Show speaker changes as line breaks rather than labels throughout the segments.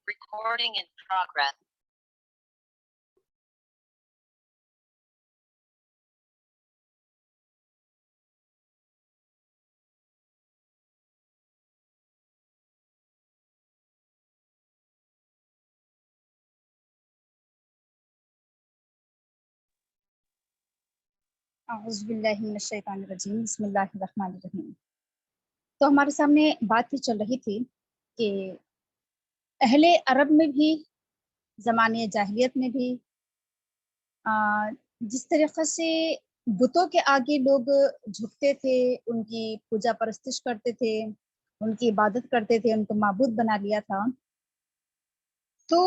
Recording in progress.
اعوذ باللہ من الشیطان الرجیم بسم اللہ الرحمن الرحیم۔ تو ہمارے سامنے بات یہ چل رہی تھی کہ اہل عرب میں بھی زمانے جاہلیت میں بھی جس طریقے سے بتوں کے آگے لوگ جھکتے تھے، ان کی پوجا پرستش کرتے تھے، ان کی عبادت کرتے تھے، ان کو معبود بنا لیا تھا، تو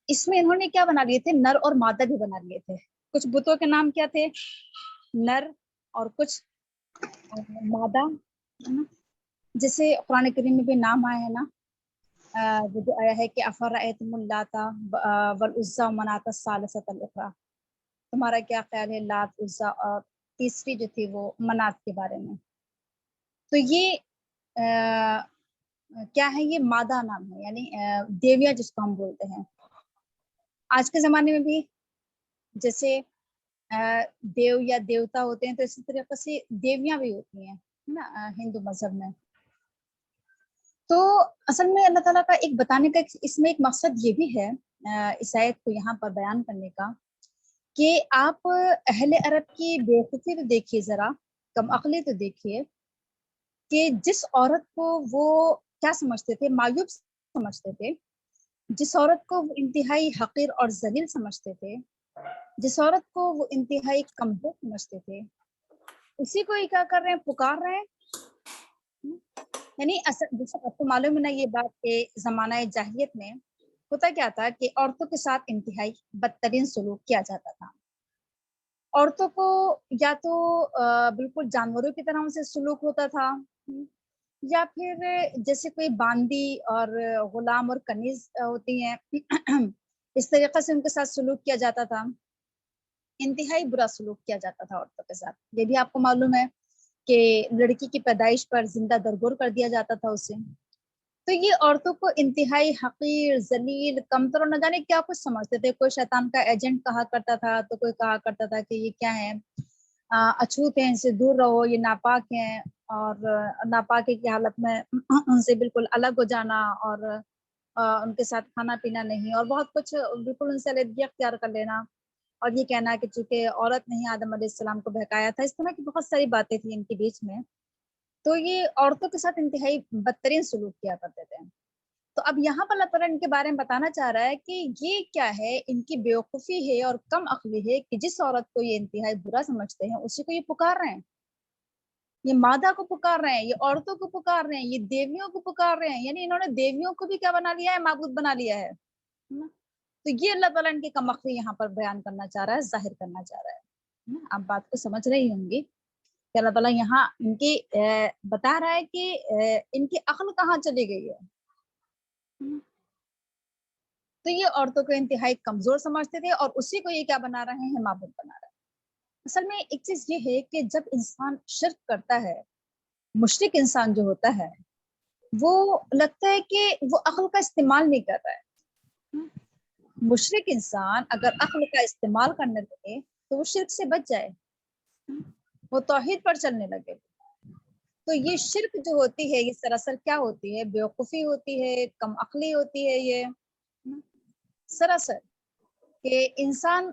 اس میں انہوں نے کیا بنا لیے تھے؟ نر اور مادہ بھی بنا لیے تھے۔ کچھ بتوں کے نام کیا تھے؟ نر، اور کچھ مادہ، جیسے قرآن کریم میں بھی نام آیا ہے نا، جو آیا ہے کہ افرأیتم اللات والعزی ومناۃ الثالثۃ الاخری، تمہارا کیا خیال ہے لات، عزی اور تیسری جو تھی وہ منات کے بارے میں؟ تو یہ کیا ہے؟ یہ مادہ نام ہے، یعنی دیویا جس کو ہم بولتے ہیں۔ آج کے زمانے میں بھی جیسے دیو یا دیوتا ہوتے ہیں، تو اسی طریقے سے دیویاں بھی ہوتی ہیں نا ہندو مذہب میں۔ تو اصل میں اللہ تعالیٰ کا ایک بتانے کا اس میں ایک مقصد یہ بھی ہے اس آیت کو یہاں پر بیان کرنے کا، کہ آپ اہل عرب کی بےوقوفی تو دیکھیے، ذرا کم عقلی تو دیکھیے، کہ جس عورت کو وہ کیا سمجھتے تھے؟ معیوب سمجھتے تھے، جس عورت کو وہ انتہائی حقیر اور ذلیل سمجھتے تھے، جس عورت کو وہ انتہائی کمزور سمجھتے تھے، اسی کو یہ کیا کر رہے ہیں؟ پکار رہے ہیں۔ یعنی جیسے آپ کو معلوم ہے نا یہ بات کہ زمانہ جاہلیت میں ہوتا کیا تھا کہ عورتوں کے ساتھ انتہائی بدترین سلوک کیا جاتا تھا۔ عورتوں کو یا تو بالکل جانوروں کی طرح سے سلوک ہوتا تھا، یا پھر جیسے کوئی باندی اور غلام اور کنیز ہوتی ہیں اس طریقے سے ان کے ساتھ سلوک کیا جاتا تھا۔ انتہائی برا سلوک کیا جاتا تھا عورتوں کے ساتھ۔ یہ بھی آپ کو معلوم ہے کہ لڑکی کی پیدائش پر زندہ درگور کر دیا جاتا تھا اسے۔ تو یہ عورتوں کو انتہائی حقیر، ذلیل، کمتر اور نہ جانے کیا کچھ سمجھتے تھے۔ کوئی شیطان کا ایجنٹ کہا کرتا تھا، تو کوئی کہا کرتا تھا کہ یہ کیا ہے، اچھوت ہیں، ان سے دور رہو، یہ ناپاک ہیں، اور ناپاکی کی حالت میں ان سے بالکل الگ ہو جانا، اور ان کے ساتھ کھانا پینا نہیں، اور بہت کچھ بالکل ان سے علیحدگی اختیار کر لینا، اور یہ کہنا کہ چونکہ عورت نے آدم علیہ السلام کو بہکایا تھا۔ اس طرح کی بہت ساری باتیں تھیں ان کے بیچ میں۔ تو یہ عورتوں کے ساتھ انتہائی بدترین سلوک کیا کرتے تھے۔ تو اب یہاں پر اللہ تعالیٰ ان کے بارے میں بتانا چاہ رہا ہے کہ یہ کیا ہے، ان کی بیوقوفی ہے اور کم عقلی ہے کہ جس عورت کو یہ انتہائی برا سمجھتے ہیں اسی کو یہ پکار رہے ہیں، یہ مادہ کو پکار رہے ہیں، یہ عورتوں کو پکار رہے ہیں، یہ دیویوں کو پکار رہے ہیں۔ یعنی انہوں نے دیویوں کو بھی کیا بنا لیا ہے؟ معبود بنا لیا ہے۔ تو یہ اللہ تعالیٰ ان کی کم عقلی یہاں پر بیان کرنا چاہ رہا ہے، ظاہر کرنا چاہ رہا ہے۔ آپ بات کو سمجھ رہی ہوں گی کہ اللہ تعالیٰ یہاں ان کی بتا رہا ہے کہ ان کی عقل کہاں چلی گئی ہے۔ تو یہ عورتوں کو انتہائی کمزور سمجھتے تھے، اور اسی کو یہ کیا بنا رہے ہیں؟ معبود بنا رہے ہیں۔ اصل میں ایک چیز یہ ہے کہ جب انسان شرک کرتا ہے، مشرک انسان جو ہوتا ہے، وہ لگتا ہے کہ وہ عقل کا استعمال نہیں کر رہا ہے۔ مشرک انسان اگر عقل کا استعمال کرنے لگے تو وہ شرک سے بچ جائے، وہ توحید پر چلنے لگے۔ تو یہ شرک جو ہوتی ہے یہ سراسر کیا ہوتی ہے؟ بیوقوفی ہوتی ہے، کم عقلی ہوتی ہے یہ سراسر، کہ انسان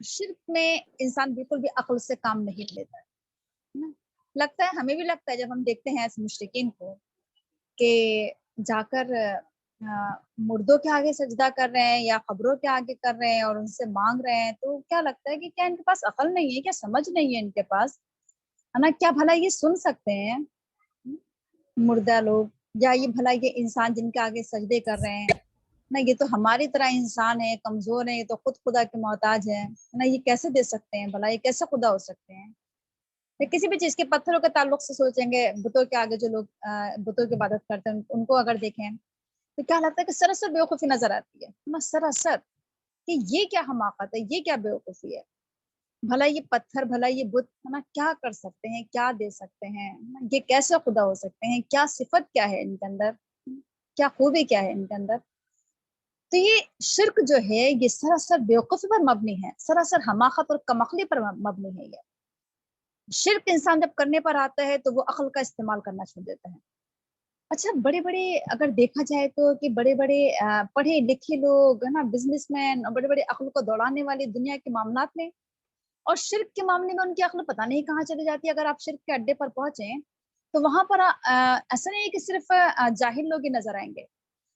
شرک میں انسان بالکل بھی عقل سے کام نہیں لیتا ہے۔ لگتا ہے، ہمیں بھی لگتا ہے جب ہم دیکھتے ہیں ایسے مشرکین کو کہ جا کر مردوں کے آگے سجدہ کر رہے ہیں یا قبروں کے آگے کر رہے ہیں اور ان سے مانگ رہے ہیں، تو کیا لگتا ہے کہ کیا ان کے پاس عقل نہیں ہے؟ کیا سمجھ نہیں ہے ان کے پاس؟ ہے نا؟ کیا بھلا یہ سن سکتے ہیں مردہ لوگ؟ یا یہ بھلا یہ انسان جن کے آگے سجدے کر رہے ہیں نا، یہ تو ہماری طرح انسان ہے، کمزور ہے، یہ تو خود خدا کے محتاج ہے نا، یہ کیسے دے سکتے ہیں بھلا؟ یہ کیسے خدا ہو سکتے ہیں؟ کسی بھی چیز کے پتھروں کے تعلق سے سوچیں گے، بتوں کے آگے جو لوگ بتوں کی عبادت کرتے ہیں ان کو اگر دیکھیں تو کیا لگتا ہے کہ سراسر بیوقوفی نظر آتی ہے، سراسر، کہ یہ کیا حماقت ہے، یہ کیا بیوقوفی ہے؟ بھلا یہ پتھر، بھلا یہ بت ہے نا، کیا کر سکتے ہیں، کیا دے سکتے ہیں، یہ کیسے خدا ہو سکتے ہیں؟ کیا صفت کیا ہے ان کے اندر، کیا خوبی کیا ہے ان کے اندر؟ تو یہ شرک جو ہے یہ سراسر بیوقوفی پر مبنی ہے، سراسر حماقت اور کمعقلی پر مبنی ہے۔ یہ شرک انسان جب کرنے پر آتا ہے تو وہ عقل کا استعمال کرنا چھوڑ دیتا ہے۔ اچھا بڑے بڑے اگر دیکھا جائے تو کہ بڑے بڑے پڑھے لکھے لوگ ہے نا، بزنس مین، بڑے بڑے عقل کو دوڑانے والے دنیا کے معاملات میں، اور شرک کے معاملے میں ان کی عقل پتہ نہیں کہاں چلی جاتی ہے۔ اگر آپ شرک کے اڈے پر پہنچیں تو وہاں پر ایسا نہیں ہے کہ صرف جاہل لوگ ہی نظر آئیں گے،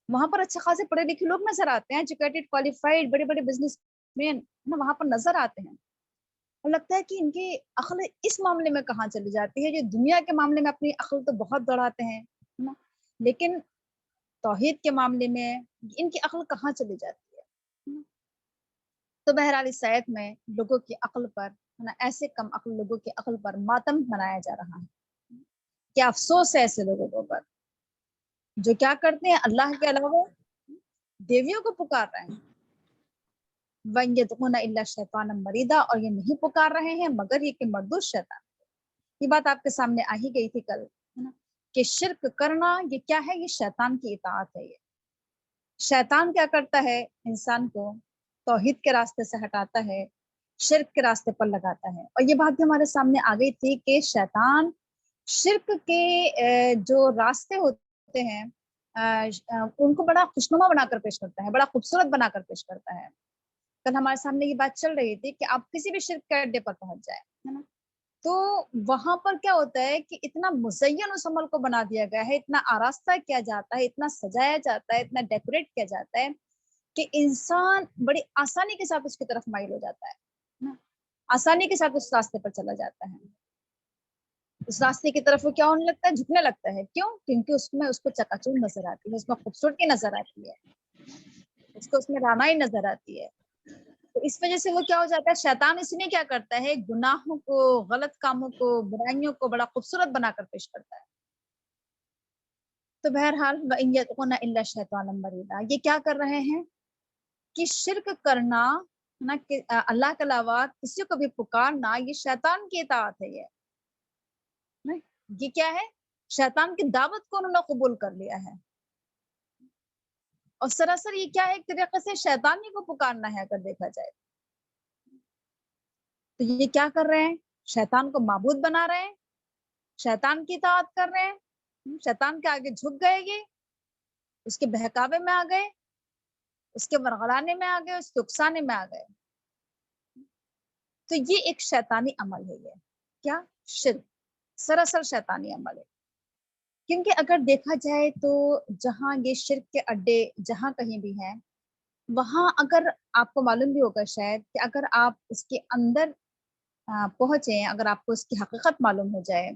وہاں پر اچھے خاصے پڑھے لکھے لوگ نظر آتے ہیں، ایجوکیٹڈ کوالیفائڈ بڑے بڑے بزنس مین وہاں پر نظر آتے ہیں، اور لگتا ہے کہ ان کی عقل اس معاملے میں کہاں چلی جاتی ہے۔ جو دنیا کے معاملے میں اپنی عقل تو بہت دوڑاتے ہیں نا، لیکن توحید کے معاملے میں ان کی عقل کہاں چلی جاتی ہے۔ تو بہرحال اس آیت میں لوگوں کی عقل پر ایسے کم عقل لوگوں کی عقل پر ماتم منایا جا رہا ہے۔ کیا افسوس ہے ایسے لوگوں پر جو کیا کرتے ہیں، اللہ کے علاوہ دیویوں کو پکار رہے ہیں، وَإِن يَدْعُونَ إِلَّا شَيْطَانًا مَرِيدًا، اور یہ نہیں پکار رہے ہیں مگر یہ کہ مردود شیطان۔ یہ بات آپ کے سامنے آ ہی گئی تھی کل کہ شرک کرنا یہ کیا ہے، یہ شیطان کی اطاعت ہے۔ یہ شیطان کیا کرتا ہے، انسان کو توحید کے راستے سے ہٹاتا ہے، شرک کے راستے پر لگاتا ہے۔ اور یہ بات بھی ہمارے سامنے آ گئی تھی کہ شیطان شرک کے جو راستے ہوتے ہیں ان کو بڑا خوشنما بنا کر پیش کرتا ہے، بڑا خوبصورت بنا کر پیش کرتا ہے۔ کل ہمارے سامنے یہ بات چل رہی تھی کہ آپ کسی بھی شرک کے اڈے پر پہنچ جائیں ہے نا، تو وہاں پر کیا ہوتا ہے کہ اتنا مزین اس عمل کو بنا دیا گیا ہے، اتنا آراستہ کیا جاتا ہے، اتنا سجایا جاتا ہے، اتنا ڈیکوریٹ کیا جاتا ہے کہ انسان بڑی آسانی کے ساتھ اس کی طرف مائل ہو جاتا ہے، آسانی کے ساتھ اس راستے پر چلا جاتا ہے۔ اس راستے کی طرف وہ کیا ہونے لگتا ہے، جھکنے لگتا ہے۔ کیوں؟ کیونکہ اس میں اس کو چکاچوند نظر آتی ہے، اس میں خوبصورتی نظر آتی ہے، اس کو اس میں رانائی نظر آتی ہے۔ تو اس وجہ سے وہ کیا ہو جاتا ہے، شیطان اس میں کیا کرتا ہے، گناہوں کو، غلط کاموں کو، برائیوں کو بڑا خوبصورت بنا کر پیش کرتا ہے۔ تو بہرحال وَإِن يَدْعُونَ إِلَّا شَيْطَانًا مَرِيدًا، یہ کیا کر رہے ہیں کہ شرک کرنا نہ کہ اللہ کے علاوہ کسی کو بھی پکارنا، یہ شیطان کی اطاعت ہے۔ یہ کیا ہے، شیطان کی دعوت کو انہوں نے قبول کر لیا ہے، اور سراسر یہ کیا ہے، ایک طریقے سے شیطانی کو پکارنا ہے اگر دیکھا جائے تو۔ یہ کیا کر رہے ہیں، شیطان کو معبود بنا رہے ہیں، شیطان کی اطاعت کر رہے ہیں، شیطان کے آگے جھک گئے، یہ اس کے بہکاوے میں آ گئے، اس کے ورغلانے میں آ گئے، اس کے اکسانے میں آ گئے۔ تو یہ ایک شیطانی عمل ہے، یہ کیا، شرک، سراسر شیطانی عمل ہے۔ کیونکہ اگر دیکھا جائے تو جہاں یہ شرک کے اڈے جہاں کہیں بھی ہیں، وہاں اگر آپ کو معلوم بھی ہوگا شاید کہ اگر آپ اس کے اندر پہنچیں، اگر آپ کو اس کی حقیقت معلوم ہو جائے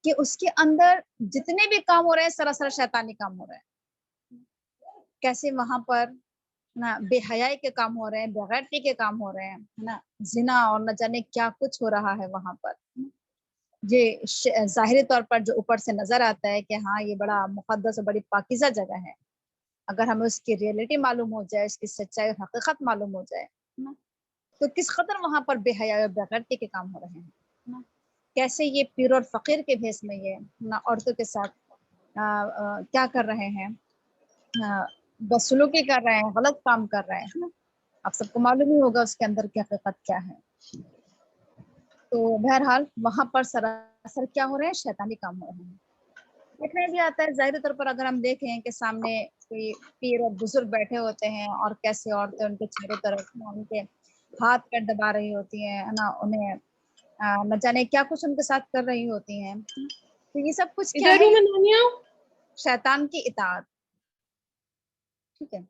کہ اس کے اندر جتنے بھی کام ہو رہے ہیں سراسر شیطانی کام ہو رہے ہیں، کیسے وہاں پر بے حیائی کے کام ہو رہے ہیں، بغیرتی کے کام ہو رہے ہیں نا، زنا اور نہ جانے کیا کچھ ہو رہا ہے وہاں پر۔ یہ ظاہری طور پر جو اوپر سے نظر آتا ہے کہ ہاں یہ بڑا مقدس اور بڑی پاکیزہ جگہ ہے، اگر ہمیں اس کی ریئلٹی معلوم ہو جائے، اس کی سچائی اور حقیقت معلوم ہو جائے تو کس قدر وہاں پر بے حیائی اور بغیرتی کے کام ہو رہے ہیں، کیسے یہ پیر اور فقیر کے بھیس میں یہ عورتوں کے ساتھ کیا کر رہے ہیں، بدسلوکی کر رہے ہیں، غلط کام کر رہے ہیں۔ آپ سب کو معلوم ہی ہوگا اس کے اندر کی حقیقت کیا ہے۔ تو بہرحال وہاں پر سراسر کیا ہو رہے ہیں، شیطانی کام ہو رہے ہیں۔ دیکھنے بھی آتا ہے ظاہری طور پر، اگر ہم دیکھیں کہ سامنے کوئی پیر اور بزرگ بیٹھے ہوتے ہیں اور کیسے عورتیں ان کے چہرے طرف ان کے ہاتھ پیر دبا رہی ہوتی ہیں نا، انہیں نہ جانے کیا کچھ ان کے ساتھ کر رہی ہوتی ہیں، تو یہ سب کچھ کیا ہے، شیطان کی اطاعت۔ ٹھیک ہے،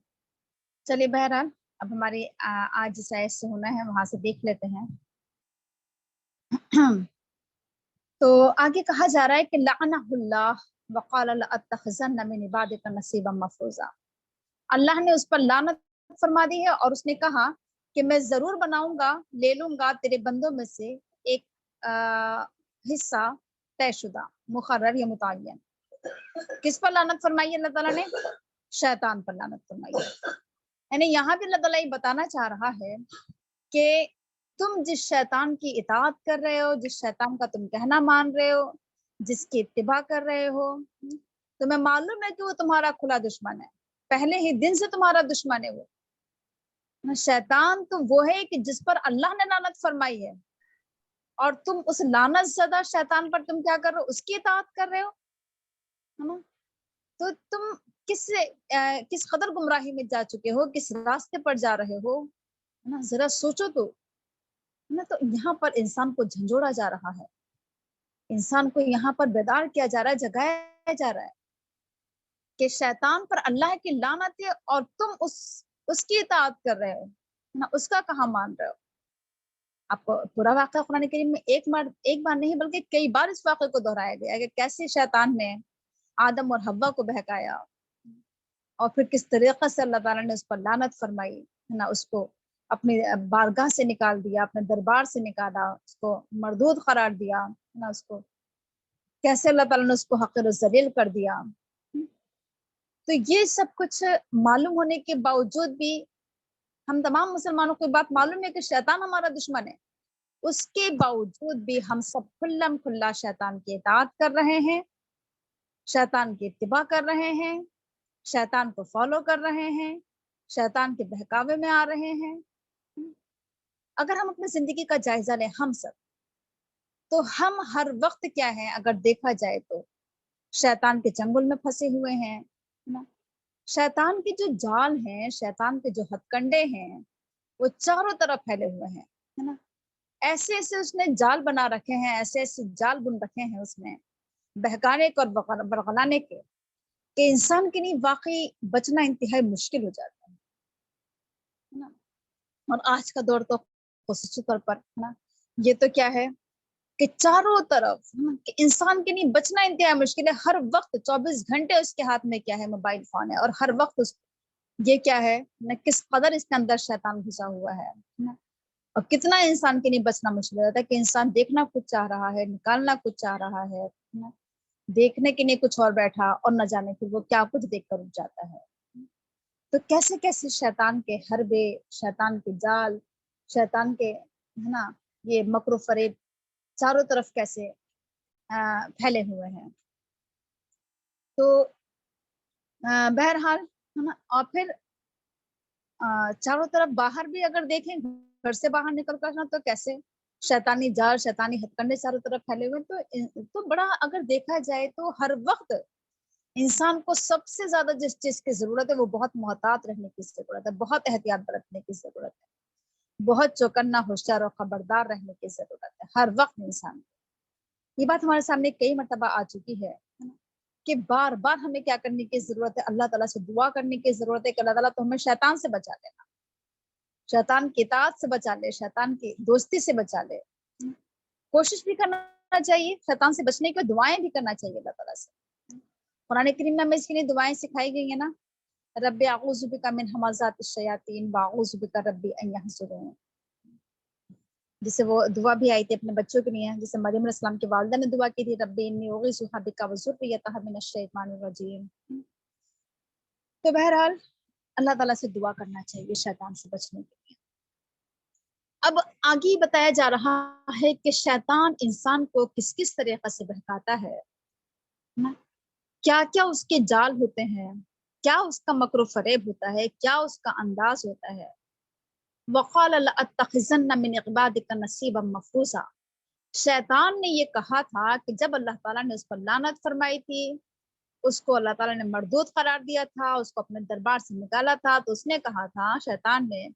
چلیے بہرحال اب ہماری آج جس آیت سے ہونا ہے وہاں سے دیکھ لیتے ہیں۔ تو آگے کہا جا رہا ہے کہ لعنہ اللہ وقال لاتخذن من عبادک نصیبا مفروضا، اللہ نے اس پر لعنت فرما دی ہے اور اس نے کہا کہ میں ضرور بناؤں گا، لے لوں گا تیرے بندوں میں سے ایک حصہ طے شدہ، مقرر یا متعین۔ کس پر لعنت فرمائی اللہ تعالیٰ نے، شیطان پر لعنت فرمائی ہے۔ یعنی یہاں بھی اللہ تعالیٰ یہ بتانا چاہ رہا ہے کہ تم جس شیطان کی اطاعت کر رہے ہو، جس شیطان کا تم کہنا مان رہے ہو، جس کی اتباع کر رہے ہو، تمہیں معلوم ہے کہ وہ تمہارا کھلا دشمن ہے، پہلے ہی دن سے تمہارا دشمن ہے وہ شیطان تو وہ ہے کہ جس پر اللہ نے لعنت فرمائی ہے، اور تم اس لعنت زدہ شیطان پر تم کیا کر رہے ہو؟ اس کی اطاعت کر رہے ہو، ہے نا؟ تو تم کس قدر گمراہی میں جا چکے ہو، کس راستے پر جا رہے ہو، ہے نا؟ ذرا سوچو تو، ہے نا؟ تو یہاں پر انسان کو جھنجھوڑا جا رہا ہے، انسان کو یہاں پر بیدار کیا جا رہا ہے، جگایا جا رہا ہے کہ شیطان پر اللہ کی لعنت ہے اور تم اس کی اطاعت کر رہے ہو، ہے نا؟ اس کا کہاں مان رہے ہو؟ آپ کو پورا واقعہ قرآن کریم میں ایک بار نہیں بلکہ کئی بار اس واقعے کو دہرایا گیا ہے کہ کیسے شیطان نے آدم اور حوا کو بہکایا، اور پھر کس طریقے سے اللہ تعالیٰ نے اس پر لعنت فرمائی، ہے نا؟ اس کو اپنی بارگاہ سے نکال دیا، اپنے دربار سے نکالا، اس کو مردود قرار دیا، ہے نا؟ اس کو کیسے اللہ تعالیٰ نے اس کو حقیر و ذلیل کر دیا۔ تو یہ سب کچھ معلوم ہونے کے باوجود بھی ہم تمام مسلمانوں کو بات معلوم ہے کہ شیطان ہمارا دشمن ہے، اس کے باوجود بھی ہم سب کھلم کھلا شیطان کی اطاعت کر رہے ہیں، شیطان کی اتباع کر رہے ہیں، شیطان کو فالو کر رہے ہیں، شیطان کے بہکاوے میں آ رہے ہیں۔ اگر ہم اپنی زندگی کا جائزہ لیں ہم سب، تو ہم ہر وقت کیا ہے، اگر دیکھا جائے تو شیطان کے چنگل میں پھنسے ہوئے ہیں، نا؟ شیطان کے جو جال ہیں، شیطان کے جو ہتھ کنڈے ہیں، وہ چاروں طرف پھیلے ہوئے ہیں، ہے نا؟ ایسے ایسے اس نے جال بنا رکھے ہیں، ایسے ایسے جال بن رکھے ہیں اس نے بہکانے کے اور برگلانے کے، کہ انسان کے لیے واقعی بچنا انتہائی مشکل ہو جاتا ہے نا؟ اور آج کا دور تو خصوصی طور پر، ہے نا، یہ تو کیا ہے کہ چاروں طرف، ہے نا، کہ انسان کے لیے بچنا انتہائی مشکل ہے۔ ہر وقت 24 گھنٹے اس کے ہاتھ میں کیا ہے، موبائل فون ہے، اور ہر وقت یہ کیا ہے نہ، کس قدر اس کے اندر شیطان گھسا ہوا ہے نا؟ اور کتنا انسان کے لیے بچنا مشکل ہوتا ہے کہ انسان دیکھنا کچھ چاہ رہا ہے، نکالنا کچھ چاہ رہا ہے نا؟ دیکھنے کے لیے کچھ اور بیٹھا اور نہ جانے پھر وہ کیا کچھ دیکھ کر اٹھ جاتا ہے۔ تو کیسے کیسے شیطان کے حربے، شیطان کے جال، شیطان کے، ہے نا، یہ مکر و فریب چاروں طرف کیسے پھیلے ہوئے ہیں۔ تو بہرحال، ہے نا، اور پھر چاروں طرف باہر بھی اگر دیکھیں، گھر سے باہر نکل کر تو کیسے شیطانی جال، شیطانی ہتھ کنڈے چاروں طرف پھیلے ہوئے۔ تو بڑا اگر دیکھا جائے تو ہر وقت انسان کو سب سے زیادہ جس چیز کی ضرورت ہے وہ بہت محتاط رہنے کی ضرورت ہے، بہت احتیاط برتنے کی ضرورت ہے، بہت چوکنا، ہوشیار اور خبردار رہنے کی ضرورت ہے ہر وقت انسان کو۔ یہ بات ہمارے سامنے کئی مرتبہ آ چکی ہے کہ بار بار ہمیں کیا کرنے کی ضرورت ہے، اللہ تعالیٰ سے دعا کرنے کی ضرورت ہے کہ اللہ تعالیٰ تو ہمیں شیطان سے بچا لینا، شیطان کی اطاعت سے بچا لے، شیطان کی دوستی سے بچا لے۔ کوشش بھی کرنا چاہیے شیطان سے بچنے کی، دعائیں بھی کرنا چاہیے اللہ تعالیٰ سے۔ قرآن کریم میں ہمیں اس کے لیے دعائیں سکھائی گئی ہیں نا، رب اعوذ بک من ہمزات الشیاطین واعوذ بک رب ان یحضرون، جسے وہ دعا بھی آئی تھی اپنے بچوں کے لیے، جسے مریم علیہ السلام کی والدہ نے دعا کی تھی، رب انی اعوذ بک وذریتها من الشیطان الرجیم۔ تو بہرحال اللہ تعالیٰ سے دعا کرنا چاہیے شیطان سے بچنے کے لیے۔ اب آگے بتایا جا رہا ہے کہ شیطان انسان کو کس کس طریقے سے بہکاتا ہے، کیا کیا اس کے جال ہوتے ہیں، کیا اس کا مکر و فریب ہوتا ہے، کیا اس کا انداز ہوتا ہے۔ وقال لأتخذن من عبادك نصیبا مفروضا، شیطان نے یہ کہا تھا کہ جب اللہ تعالیٰ نے اس پر لعنت فرمائی تھی، اس کو اللہ تعالیٰ نے مردود قرار دیا تھا، اس کو اپنے دربار سے نکالا تھا، تو اس نے کہا تھا شیطان نے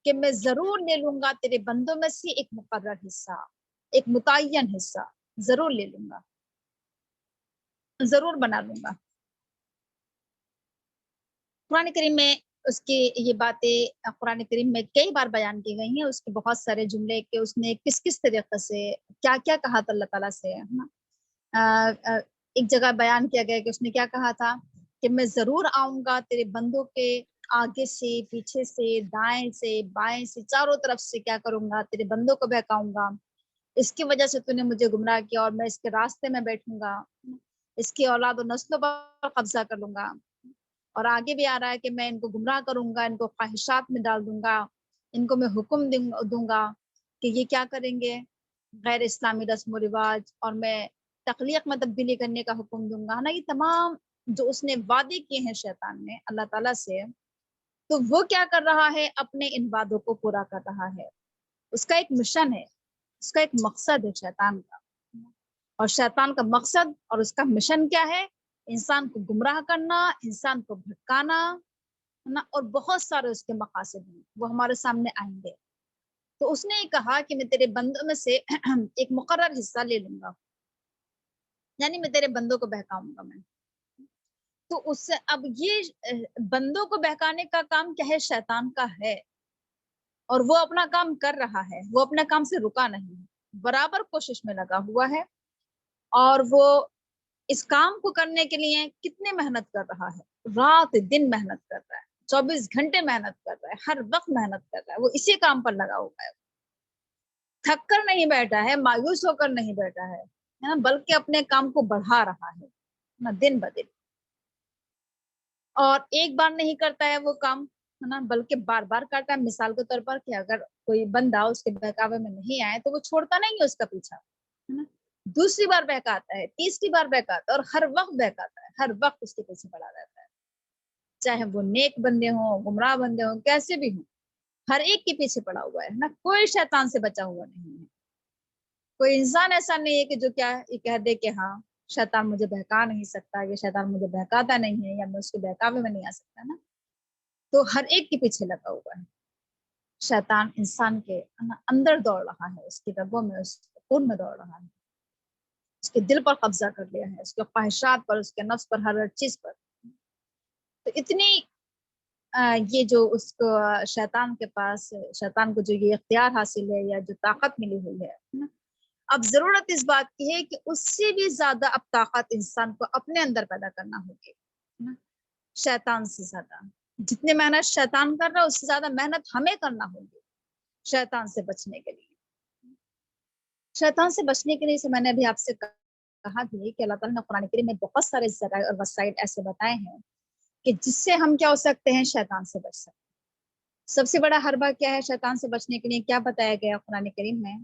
کہ میں ضرور لے لوں گا تیرے بندوں میں سے ایک مقرر حصہ، ایک متعین حصہ ضرور لے لوں گا، ضرور بنا لوں گا۔ قرآن کریم میں اس کی یہ باتیں قرآن کریم میں کئی بار بیان کی گئی ہیں، اس کے بہت سارے جملے کہ اس نے کس کس طریقے سے کیا کیا کہا تھا اللہ تعالیٰ سے، ہے نا۔ ایک جگہ بیان کیا گیا کہ اس نے کیا کہا تھا کہ میں ضرور آؤں گا تیرے بندوں کے آگے سے، پیچھے سے، دائیں سے، بائیں سے، چاروں طرف سے کیا کروں گا، تیرے بندوں کو بہکاؤں گا، اس کی وجہ سے تو نے مجھے گمراہ کیا اور میں اس کے راستے میں بیٹھوں گا، اس کی اولاد و نسلوں پر قبضہ کر لوں گا۔ اور آگے بھی آ رہا ہے کہ میں ان کو گمراہ کروں گا، ان کو خواہشات میں ڈال دوں گا، ان کو میں حکم دوں گا کہ یہ کیا کریں گے، غیر اسلامی رسم و رواج، اور میں تخلیق میں تبدیلی کرنے کا حکم دوں گا، نا۔ یہ تمام جو اس نے وعدے کیے ہیں شیطان نے اللہ تعالیٰ سے، تو وہ کیا کر رہا ہے؟ اپنے ان وعدوں کو پورا کر رہا ہے. اس کا ایک مشن ہے، اس کا ایک مقصد ہے شیطان کا. اور شیطان کا مقصد اور اس کا مشن کیا ہے؟ انسان کو گمراہ کرنا، انسان کو بھٹکانا نا، اور بہت سارے اس کے مقاصد ہیں، وہ ہمارے سامنے آئیں گے. تو اس نے یہ کہا کہ میں تیرے بندوں میں سے ایک مقرر حصہ لے لوں گا، یعنی میں تیرے بندوں کو بہکاؤں گا میں. تو اس سے اب یہ بندوں کو بہکانے کا کام کیا ہے؟ شیطان کا ہے، اور وہ اپنا کام کر رہا ہے، وہ اپنے کام سے رکا نہیں ہے، برابر کوشش میں لگا ہوا ہے. اور وہ اس کام کو کرنے کے لیے کتنے محنت کر رہا ہے؟ رات دن محنت کر رہا ہے، 24 گھنٹے محنت کر رہا ہے، ہر وقت محنت کر رہا ہے، وہ اسی کام پر لگا ہوا ہے. تھک کر نہیں بیٹھا ہے، مایوس ہو کر نہیں بیٹھا ہے، بلکہ اپنے کام کو بڑھا رہا ہے نا، دن بدن. اور ایک بار نہیں کرتا ہے وہ کام ہے نا، بلکہ بار بار کرتا ہے. مثال کے طور پر کہ اگر کوئی بندہ اس کے بہکاوے میں نہیں آئے تو وہ چھوڑتا نہیں ہے اس کا پیچھا ہے نا، دوسری بار بہکاتا ہے، تیسری بار بہکاتا ہے، اور ہر وقت بہکاتا ہے، ہر وقت اس کے پیچھے پڑا رہتا ہے. چاہے وہ نیک بندے ہوں، گمراہ بندے ہوں، کیسے بھی ہوں، ہر ایک کے پیچھے پڑا ہوا ہے نا. کوئی شیطان سے بچا ہوا نہیں ہے. کوئی انسان ایسا نہیں ہے کہ جو کیا یہ کہہ دے کہ ہاں شیطان مجھے بہکا نہیں سکتا، یا شیطان مجھے بہکاتا نہیں ہے، یا میں اس کے بہکاوے میں نہیں آ سکتا نا. تو ہر ایک کے پیچھے لگا ہوا ہے. شیطان انسان کے اندر دوڑ رہا ہے، اس کی رگوں میں، اس کے خون میں دوڑ رہا ہے، اس کے دل پر قبضہ کر لیا ہے، اس کے خواہشات پر، اس کے نفس پر، ہر چیز پر. تو اتنی یہ جو اس کو شیطان کے پاس، شیطان کو جو یہ اختیار حاصل ہے یا جو طاقت ملی ہوئی ہے، اب ضرورت اس بات کی ہے کہ اس سے بھی زیادہ اب طاقت انسان کو اپنے اندر پیدا کرنا ہوگی شیطان سے زیادہ. جتنے محنت شیطان کر رہا ہے اس سے زیادہ محنت ہمیں کرنا ہوگی شیطان سے بچنے کے لیے. شیطان سے بچنے کے لیے سے میں نے ابھی آپ سے کہا بھی کہ اللہ تعالیٰ نے قرآن کریم میں بہت سارے ذرائع اور وسائل ایسے بتائے ہیں کہ جس سے ہم کیا ہو سکتے ہیں؟ شیطان سے بچ سکتے ہیں. سب سے بڑا حربہ کیا ہے شیطان سے بچنے کے لیے؟ کیا بتایا گیا قرآن کریم میں؟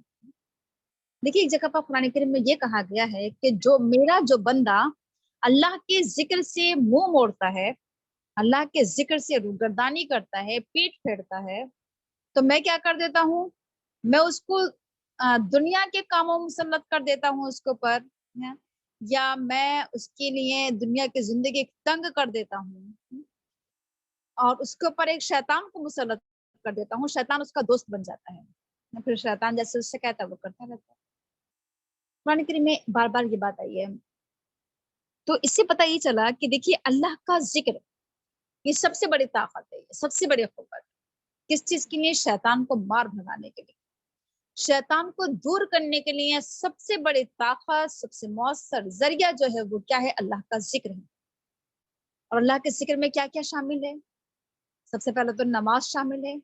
دیکھیے ایک جگہ پر قرآن کریم میں یہ کہا گیا ہے کہ جو میرا جو بندہ اللہ کے ذکر سے منہ موڑتا ہے، اللہ کے ذکر سے روگردانی کرتا ہے، پیٹ پھیرتا ہے، تو میں کیا کر دیتا ہوں؟ میں اس کو دنیا کے کاموں مسلط کر دیتا ہوں اس کے اوپر، یا میں اس کے لیے دنیا کی زندگی تنگ کر دیتا ہوں، اور اس کے اوپر ایک شیطان کو مسلط کر دیتا ہوں. شیطان اس کا دوست بن جاتا ہے، پھر شیطان جیسے اس سے کہتا ہے وہ کرتا رہتا ہے. قرآن کریم میں بار بار یہ بات آئی ہے. تو اس سے پتہ یہ چلا کہ دیکھیے اللہ کا ذکر یہ سب سے بڑی طاقت ہے، سب سے بڑی قوت. کس چیز کے لیے؟ شیطان کو مار بھگانے کے لیے، شیطان کو دور کرنے کے لیے. سب سے بڑی طاقت، سب سے مؤثر ذریعہ جو ہے وہ کیا ہے؟ اللہ کا ذکر ہے. اور اللہ کے ذکر میں کیا کیا شامل ہے؟ سب سے پہلے تو نماز شامل ہے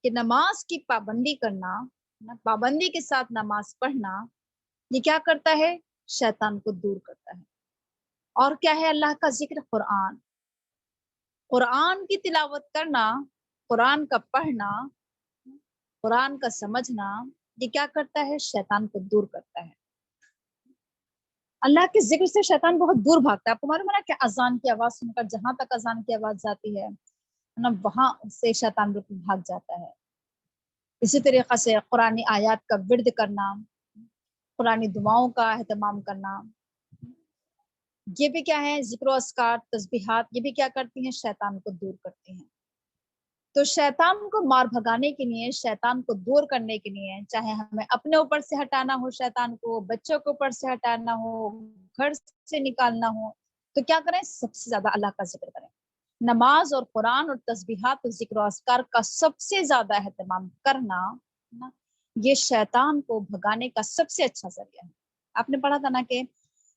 کہ نماز کی پابندی کرنا، پابندی کے ساتھ نماز پڑھنا، یہ کیا کرتا ہے؟ شیطان کو دور کرتا ہے. اور کیا ہے اللہ کا ذکر؟ قرآن. قرآن کی تلاوت کرنا، قرآن کا پڑھنا، قرآن کا سمجھنا، یہ کیا کرتا ہے؟ شیطان کو دور کرتا ہے. اللہ کے ذکر سے شیطان بہت دور بھاگتا ہے. آپ کو معلوم ہے نا کہ اذان کی آواز سن کر جہاں تک اذان کی آواز جاتی ہے نا، وہاں سے شیطان بالکل بھاگ جاتا ہے. اسی طریقے سے قرآنی آیات کا ورد کرنا، قرآنی دعاؤں کا اہتمام کرنا، یہ بھی کیا ہے؟ ذکر و اذکار، تسبیحات، یہ بھی کیا کرتی ہیں؟ شیطان کو دور کرتی ہیں. تو شیطان کو مار بھگانے کے لیے، شیطان کو دور کرنے کے لیے، چاہے ہمیں اپنے اوپر سے ہٹانا ہو شیطان کو، بچوں کے اوپر سے ہٹانا ہو، گھر سے نکالنا ہو، تو کیا کریں؟ سب سے زیادہ اللہ کا ذکر کریں. نماز اور قرآن اور تسبیحات اور ذکر و اذکار کا سب سے زیادہ اہتمام کرنا، یہ شیطان کو بھگانے کا سب سے اچھا ذریعہ ہے. آپ نے پڑھا تھا نا کہ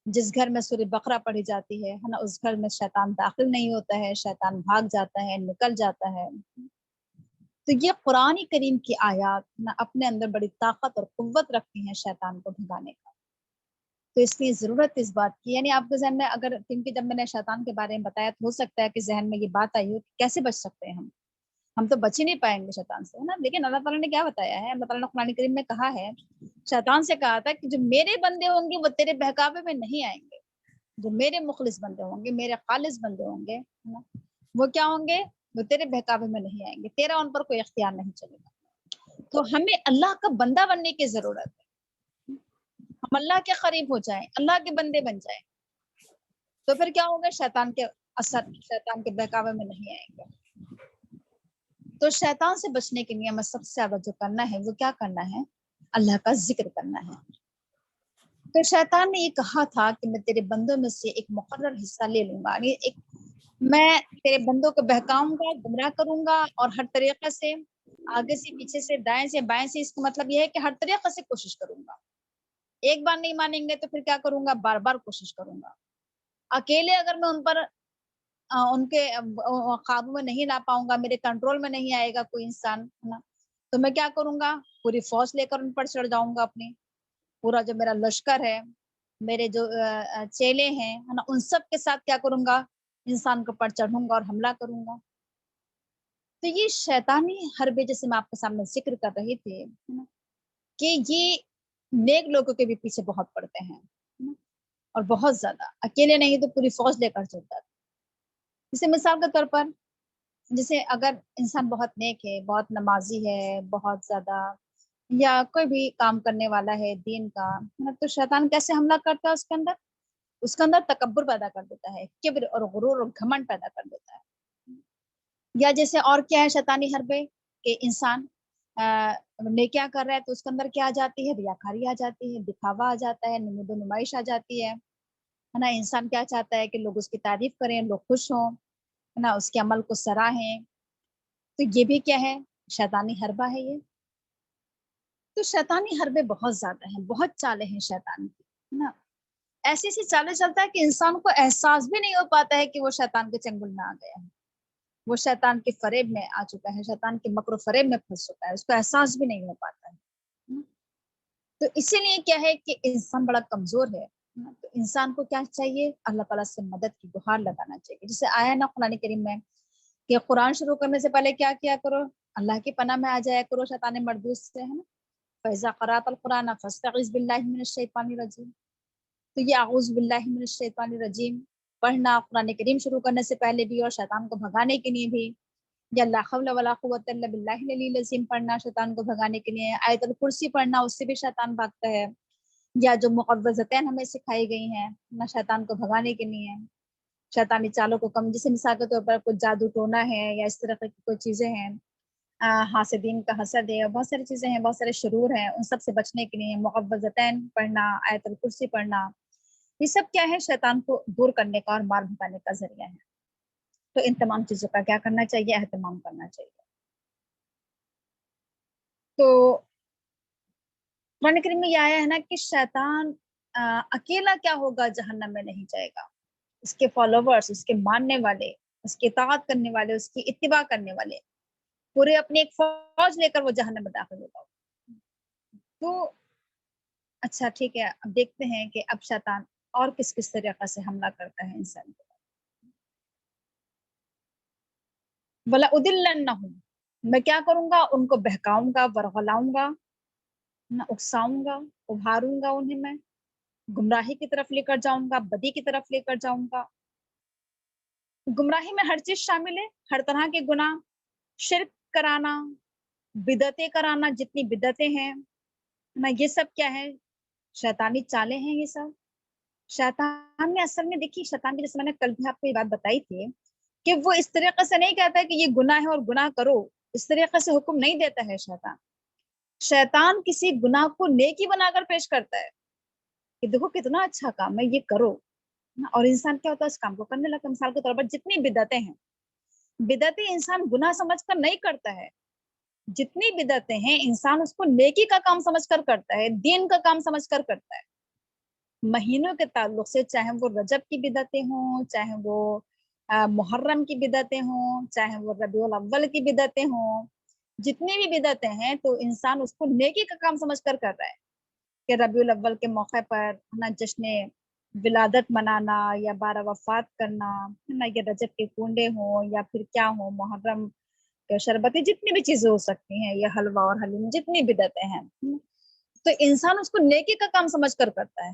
جس گھر میں سورہ بقرہ پڑھی جاتی ہے نا، اس گھر میں شیطان داخل نہیں ہوتا ہے، شیطان بھاگ جاتا ہے، نکل جاتا ہے. تو یہ قرآن کریم کی آیات نا اپنے اندر بڑی طاقت اور قوت رکھتی ہیں شیطان کو بھگانے کا. تو اس لیے ضرورت اس بات کی، یعنی آپ کے ذہن میں اگر کیونکہ جب میں نے شیطان کے بارے میں بتایا تو ہو سکتا ہے کہ ذہن میں یہ بات آئی ہو کہ کیسے بچ سکتے ہیں ہم تو بچ ہی نہیں پائیں گے شیطان سے، ہے نا. لیکن اللہ تعالیٰ نے کیا بتایا ہے؟ اللہ تعالیٰ نے قرآن کریم میں کہا ہے، شیطان سے کہا تھا کہ جو میرے بندے ہوں گے وہ تیرے بہکاوے میں نہیں آئیں گے. جو میرے مخلص بندے ہوں گے، میرے خالص بندے ہوں گے، ہے نا، وہ کیا ہوں گے؟ وہ تیرے بہکاوے میں نہیں آئیں گے، تیرا ان پر کوئی اختیار نہیں چلے گا۔ تو ہمیں اللہ کا بندہ بننے کی ضرورت ہے، ہم اللہ کے قریب ہو جائیں، اللہ کے بندے بن جائیں، تو پھر کیا ہوگا؟ شیطان کے اثر، شیطان کے بہکاوے میں نہیں آئیں گے۔ تو شیطان سے بچنے کے لیے ہمیں سب سے زیادہ جو کرنا ہے وہ کیا کرنا ہے؟ اللہ کا ذکر کرنا ہے۔ تو شیطان نے یہ کہا تھا کہ میں تیرے بندوں میں سے ایک مقرر حصہ لے لوں گا، یعنی میں تیرے بندوں کو بہکاؤں گا، گمراہ کروں گا، اور ہر طریقے سے آگے سے، پیچھے سے، دائیں سے، بائیں سے، اس کا مطلب یہ ہے کہ ہر طریقے سے کوشش کروں گا۔ ایک بار نہیں مانیں گے تو پھر کیا کروں گا؟ بار بار کوشش کروں گا۔ اکیلے اگر میں ان پر ان کے قابو میں نہیں لا پاؤں گا، میرے کنٹرول میں نہیں آئے گا کوئی انسان، ہے نا، تو میں کیا کروں گا؟ پوری فوج لے کر ان پر چڑھ جاؤں گا، اپنی پورا جو میرا لشکر ہے، میرے جو چیلے ہیں، ہے نا، ان سب کے ساتھ کیا کروں گا؟ انسان کے اوپر چڑھوں گا اور حملہ کروں گا۔ تو یہ شیطانی حربے، جیسے میں آپ کے سامنے ذکر کر رہی تھی، ہے نا، کہ یہ نیک لوگوں کے بھی پیچھے بہت پڑتے ہیں، ہے نا، اور بہت زیادہ، اکیلے نہیں تو پوری فوج لے کر چلتا ہے۔ جیسے مثال کے طور پر، جیسے اگر انسان بہت نیک ہے، بہت نمازی ہے، بہت زیادہ، یا کوئی بھی کام کرنے والا ہے دین کا، ہے نا، تو شیطان کیسے حملہ کرتا ہے؟ اس کے اندر تکبر پیدا کر دیتا ہے، کبر اور غرور اور گھمنڈ پیدا کر دیتا ہے۔ یا جیسے اور کیا ہے شیطانی حربے، کہ انسان نیکیاں کر رہا ہے تو اس کے اندر کیا آ جاتی ہے؟ ریاکاری آ جاتی ہے، دکھاوا آ جاتا ہے، نمود و نمائش آ جاتی ہے نا۔ انسان کیا چاہتا ہے کہ لوگ اس کی تعریف کریں، لوگ خوش ہوں، ہے نا، اس کے عمل کو سراہیں۔ تو یہ بھی کیا ہے؟ شیطانی حربہ ہے یہ۔ تو شیطانی حربے بہت زیادہ ہیں، بہت چالیں ہیں شیطان کی، ہے نا، ایسی ایسی چالیں چلتا ہے کہ انسان کو احساس بھی نہیں ہو پاتا ہے کہ وہ شیطان کے چنگل میں آ گیا ہے، وہ شیطان کے فریب میں آ چکا ہے، شیطان کے مکر و فریب میں پھنس چکا ہے، اس کو احساس بھی نہیں ہو پاتا ہے۔ تو اسی لیے کیا ہے کہ انسان بڑا کمزور ہے، تو انسان کو کیا چاہیے؟ اللہ تعالیٰ سے مدد کی گہار لگانا چاہیے، جسے آیا نا قرآن کریم میں کہ قرآن شروع کرنے سے پہلے کیا کیا کرو؟ اللہ کی پناہ میں آ جایا کرو شیطان مردود سے، ہے نا، فَإِذَا قَرَأْتَ الْقُرْآنَ فَاسْتَعِذْ بِاللَّهِ مِنَ الشَّيْطَانِ الرَّجِيمِ۔ تو یہ اعوذ باللہ من الشیطان الرجیم پڑھنا قرآن کریم شروع کرنے سے پہلے بھی، اور شیطان کو بھگانے کے لیے بھی، یا لا حول ولا قوت الا باللہ العلی العظیم پڑھنا شیطان کو بھگانے کے لیے، آیت الکرسی پڑھنا، اس سے بھی شیطان بھاگتا ہے، یا جو معوذتین ہمیں سکھائی گئی ہیں نا شیطان کو بھگانے کے لیے، شیطانی چالوں کو کم، جیسے مثال کے طور پر کچھ جادو ٹونا ہے یا اس طرح کی کوئی چیزیں ہیں، حاسدین کا حسد ہے، بہت ساری چیزیں ہیں، بہت سارے شرور ہیں، ان سب سے بچنے کے لیے معوذتین پڑھنا، آیت الکرسی پڑھنا، یہ سب کیا ہے؟ شیطان کو دور کرنے کا اور مار بھگانے کا ذریعہ ہے۔ تو ان تمام چیزوں کا کیا کرنا چاہیے؟ اہتمام کرنا چاہیے۔ تو قرآن کریم میں یہ آیا ہے نا کہ شیطان اکیلا کیا ہوگا؟ جہنم میں نہیں جائے گا، اس کے فالوورز، اس کے ماننے والے، اس کی اطاعت کرنے والے، اس کی اتباع کرنے والے، پورے اپنی ایک فوج لے کر وہ جہنم میں داخل ہوگا۔ تو اچھا ٹھیک ہے، اب دیکھتے ہیں کہ اب شیطان اور کس کس طریقے سے حملہ کرتا ہے انسان کو۔ وَلَأُضِلَّنَّهُمْ، میں کیا کروں گا؟ ان کو بہکاؤں گا، ورغلاؤں گا، اکساؤں گا، ابھاروں گا، انہیں میں گمراہی کی طرف لے کر جاؤں گا، بدی کی طرف لے کر جاؤں گا۔ گمراہی میں ہر چیز شامل ہے، ہر طرح کے گناہ، شرک کرانا، بدعتیں کرانا، جتنی بدعتیں ہیں نا، یہ سب کیا ہے؟ شیطانی چالیں ہیں یہ سب۔ شیطان نے اصل میں دیکھی، شیطان کی، جیسے میں نے کل بھی آپ کو یہ بات بتائی تھی کہ وہ اس طریقے سے نہیں کہتا ہے کہ یہ گناہ ہے اور گناہ کرو، اس طریقے سے حکم نہیں دیتا ہے شیطان۔ شیطان کسی گناہ کو نیکی بنا کر پیش کرتا ہے کہ دیکھو کتنا اچھا کام ہے، یہ کرو، اور انسان کیا ہوتا ہے؟ اس کام کو کرنے لگتا ہے۔ مثال کے طور پر جتنی بدعتیں ہیں، بدعتیں انسان گناہ سمجھ کر نہیں کرتا ہے، جتنی بدعتیں ہیں انسان اس کو نیکی کا کام سمجھ کر کرتا ہے، دین کا کام سمجھ کر کرتا ہے۔ مہینوں کے تعلق سے، چاہے وہ رجب کی بدعتیں ہوں، چاہے وہ محرم کی بدعتیں ہوں، چاہے وہ ربیع الاول کی بدعتیں ہوں، جتنی بھی بدعتیں ہیں تو انسان اس کو نیکی کا کام سمجھ کر کر رہا ہے کہ ربیع الاول کے موقع پر نا جشن ولادت منانا، یا 12 وفات کرنا، نا یہ رجب کے کنڈے ہوں یا پھر کیا ہوں، محرم کے شربتیں، جتنی بھی چیزیں ہو سکتی ہیں، یہ حلوہ اور حلیم، جتنی بدعتیں ہیں، تو انسان اس کو نیکی کا کام سمجھ کر کرتا ہے۔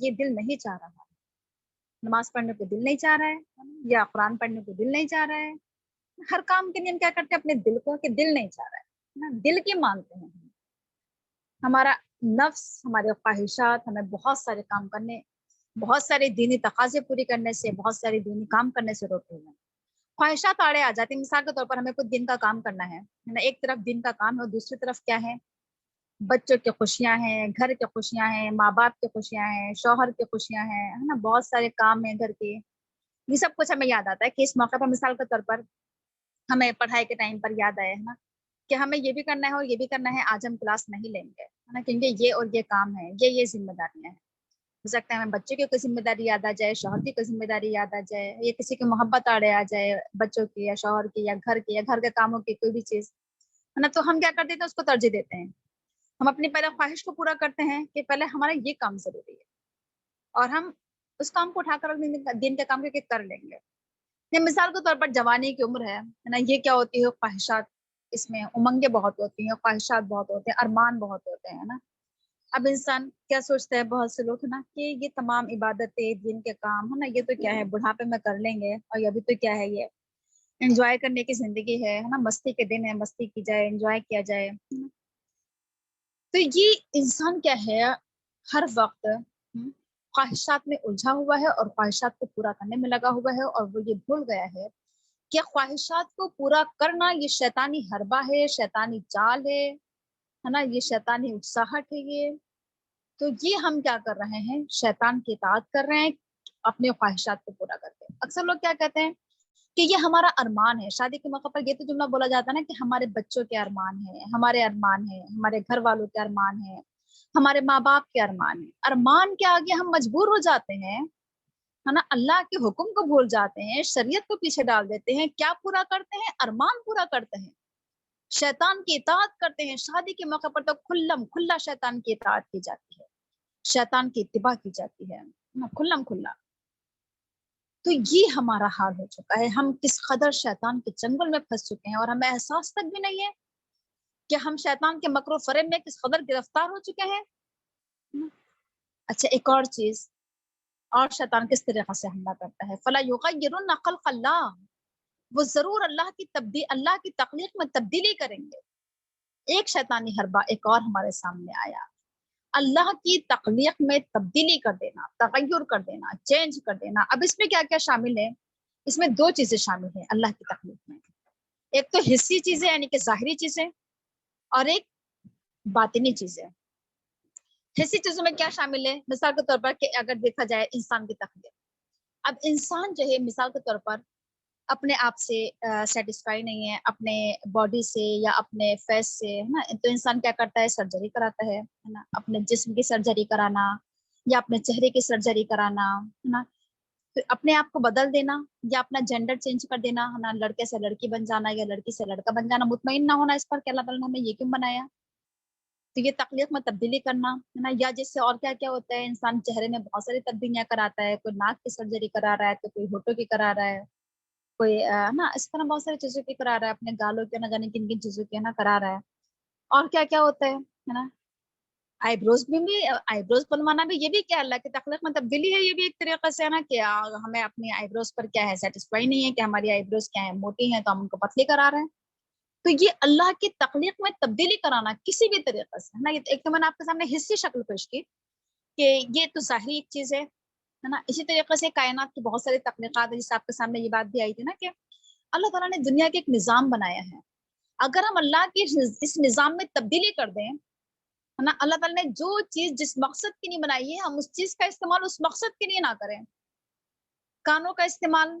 یہ دل نہیں چاہ رہا، نماز پڑھنے کو دل نہیں چاہ رہا ہے یا قرآن پڑھنے کو دل نہیں چاہ رہا ہے، ہر کام کے لیے ہم کیا کرتے ہیں اپنے دل کو کہ دل نہیں چاہ رہا ہے نا، دل کی مانتے ہیں ہمارا نفس، ہمارے خواہشات ہمیں بہت سارے کام کرنے، بہت سارے دینی تقاضے پوری کرنے سے، بہت سارے دینی کام کرنے سے روکتے ہیں، خواہشات آڑے آ جاتی ہیں۔ مثال کے طور پر ہمیں کچھ دن کا کام کرنا ہے نا، ایک طرف دن کا کام ہے اور دوسری طرف کیا ہے، بچوں کی خوشیاں ہیں، گھر کی خوشیاں ہیں، ماں باپ کی خوشیاں ہیں، شوہر کی خوشیاں ہیں، ہے نا، بہت سارے کام ہیں گھر کے، یہ سب کچھ ہمیں یاد آتا ہے کہ اس موقع پر مثال کے طور پر ہمیں پڑھائی کے ٹائم پر یاد آئے ہے نا کہ ہمیں یہ بھی کرنا ہے اور یہ بھی کرنا ہے، آج ہم کلاس نہیں لیں گے ہے نا، کیونکہ یہ اور یہ کام ہے، یہ ذمہ داریاں ہیں۔ ہو سکتا ہے ہمیں بچوں کی کوئی ذمہ داری یاد آ جائے، شوہر کی کوئی ذمہ داری یاد آ جائے، یا کسی کی محبت آڑے آ جائے، بچوں کی یا شوہر کی یا گھر کے کاموں کی کوئی بھی چیز ہے نا، تو ہم کیا کرتے ہیں اس کو ترجیح دیتے ہیں، ہم اپنی پہلے خواہش کو پورا کرتے ہیں کہ پہلے ہمارا یہ کام ضروری ہے اور ہم اس کام کو اٹھا کر دن کے کام کر لیں گے۔ یا مثال کے طور پر جوانی کی عمر ہے نا، یہ کیا ہوتی ہے، خواہشات، اس میں امنگیں بہت ہوتی ہیں، خواہشات بہت ہوتے ہیں، ارمان بہت ہوتے ہیں نا۔ اب انسان کیا سوچتا ہے، بہت سے لوگ نا کہ یہ تمام عبادتیں، دین کے کام ہے نا، یہ تو کیا ہے بڑھاپے میں کر لیں گے، اور ابھی تو کیا ہے، یہ انجوائے کرنے کی زندگی ہے نا، مستی کے دن ہے، مستی کی جائے، انجوائے کیا جائے۔ تو یہ انسان کیا ہے ہر وقت خواہشات میں الجھا ہوا ہے اور خواہشات کو پورا کرنے میں لگا ہوا ہے، اور وہ یہ بھول گیا ہے کہ خواہشات کو پورا کرنا یہ شیطانی حربہ ہے، شیطانی چال ہے نا، یہ شیطانی اکساہٹ ہے یہ۔ تو یہ ہم کیا کر رہے ہیں، شیطان کی اطاعت کر رہے ہیں اپنے خواہشات کو پورا کرتے ہیں۔ اکثر لوگ کیا کہتے ہیں کہ یہ ہمارا ارمان ہے، شادی کے موقع پر یہ تو جملہ بولا جاتا ہے نا کہ ہمارے بچوں کے ارمان ہیں، ہمارے ارمان ہیں، ہمارے گھر والوں کے ارمان ہیں، ہمارے ماں باپ کے ارمان ہیں۔ ارمان کے آگے ہم مجبور ہو جاتے ہیں ہے نا، اللہ کے حکم کو بھول جاتے ہیں، شریعت کو پیچھے ڈال دیتے ہیں، کیا پورا کرتے ہیں، ارمان پورا کرتے ہیں، شیطان کی اطاعت کرتے ہیں۔ شادی کے موقع پر تو کھلم کھلا شیطان کی اطاعت کی جاتی ہے، شیطان کی اتباع کی جاتی ہے کھلم کھلا۔ تو یہ ہمارا حال ہو چکا ہے، ہم کس قدر شیطان کے چنگل میں پھنس چکے ہیں اور ہمیں احساس تک بھی نہیں ہے کہ ہم شیطان کے مکر و فریب میں کس قدر گرفتار ہو چکے ہیں۔ اچھا، ایک اور چیز، اور شیطان کس طریقے سے حملہ کرتا ہے، فَلَا يُغَيِّرُنَّ خَلْقَ اللَّهِ، وہ ضرور اللہ کی تخلیق میں تبدیلی کریں گے۔ ایک شیطانی حربہ ایک اور ہمارے سامنے آیا، اللہ کی تخلیق میں تبدیلی کر دینا، تغیر کر دینا، چینج کر دینا۔ اب اس میں کیا کیا شامل ہے، اس میں دو چیزیں شامل ہیں اللہ کی تخلیق میں، ایک تو حسی چیزیں یعنی کہ ظاہری چیزیں، اور ایک باطنی چیزیں۔ حسی چیزوں میں کیا شامل ہے، مثال کے طور پر کہ اگر دیکھا جائے انسان کی تخلیق، اب انسان جو ہے مثال کے طور پر اپنے آپ سے سیٹسفائی نہیں ہے، اپنے باڈی سے یا اپنے فیس سے ہے نا، تو انسان کیا کرتا ہے، سرجری کراتا ہے نا، اپنے جسم کی سرجری کرانا یا اپنے چہرے کی سرجری کرانا ہے نا، تو اپنے آپ کو بدل دینا یا اپنا جینڈر چینج کر دینا ہے نا، لڑکے سے لڑکی بن جانا یا لڑکی سے لڑکا بن جانا، مطمئن نہ ہونا اس پر کہ اللہ تعالیٰ نے ہمیں یہ کیوں بنایا، تو یہ تخلیق میں تبدیلی کرنا ہے نا۔ یا جس سے اور کیا کیا ہوتا ہے، انسان چہرے میں بہت ساری تبدیلیاں کراتا ہے، کوئی ناک کی سرجری کرا رہا ہے تو کوئی ہونٹوں کی کرا رہا ہے، کوئی نا اس طرح بہت ساری چیزوں کی کرا رہا ہے، اپنے گالوں کے نہ جانے کن کن چیزوں کے نا کرا رہا ہے، اور کیا کیا ہوتا ہے نا، آئی بروز بنوانا بھی، یہ بھی کیا اللہ کی تخلیق میں تبدیلی ہے، یہ بھی ایک طریقے سے ہے نا کہ ہمیں اپنی آئی بروز پر کیا ہے سیٹسفائی نہیں ہے کہ ہماری آئی بروز کیا ہے موٹی ہیں تو ہم ان کو پتلی کرا رہے ہیں، تو یہ اللہ کی تخلیق میں تبدیلی کرانا کسی بھی طریقے سے ہے نا۔ ایک تو میں نے آپ کے سامنے حصی شکل پیش کی کہ یہ تو ظاہری ایک چیز ہے نا، اسی طریقے سے کائنات کی بہت ساری تخلیقات ہیں، جس آپ کے سامنے یہ بات بھی آئی تھی نا کہ اللہ تعالیٰ نے دنیا کے ایک نظام بنایا ہے، اگر ہم اللہ کی اس نظام میں تبدیلی کر دیں ہے نا، اللہ تعالیٰ نے جو چیز جس مقصد کے لیے بنائی ہے ہم اس چیز کا استعمال اس مقصد کے لیے نہ کریں، کانوں کا استعمال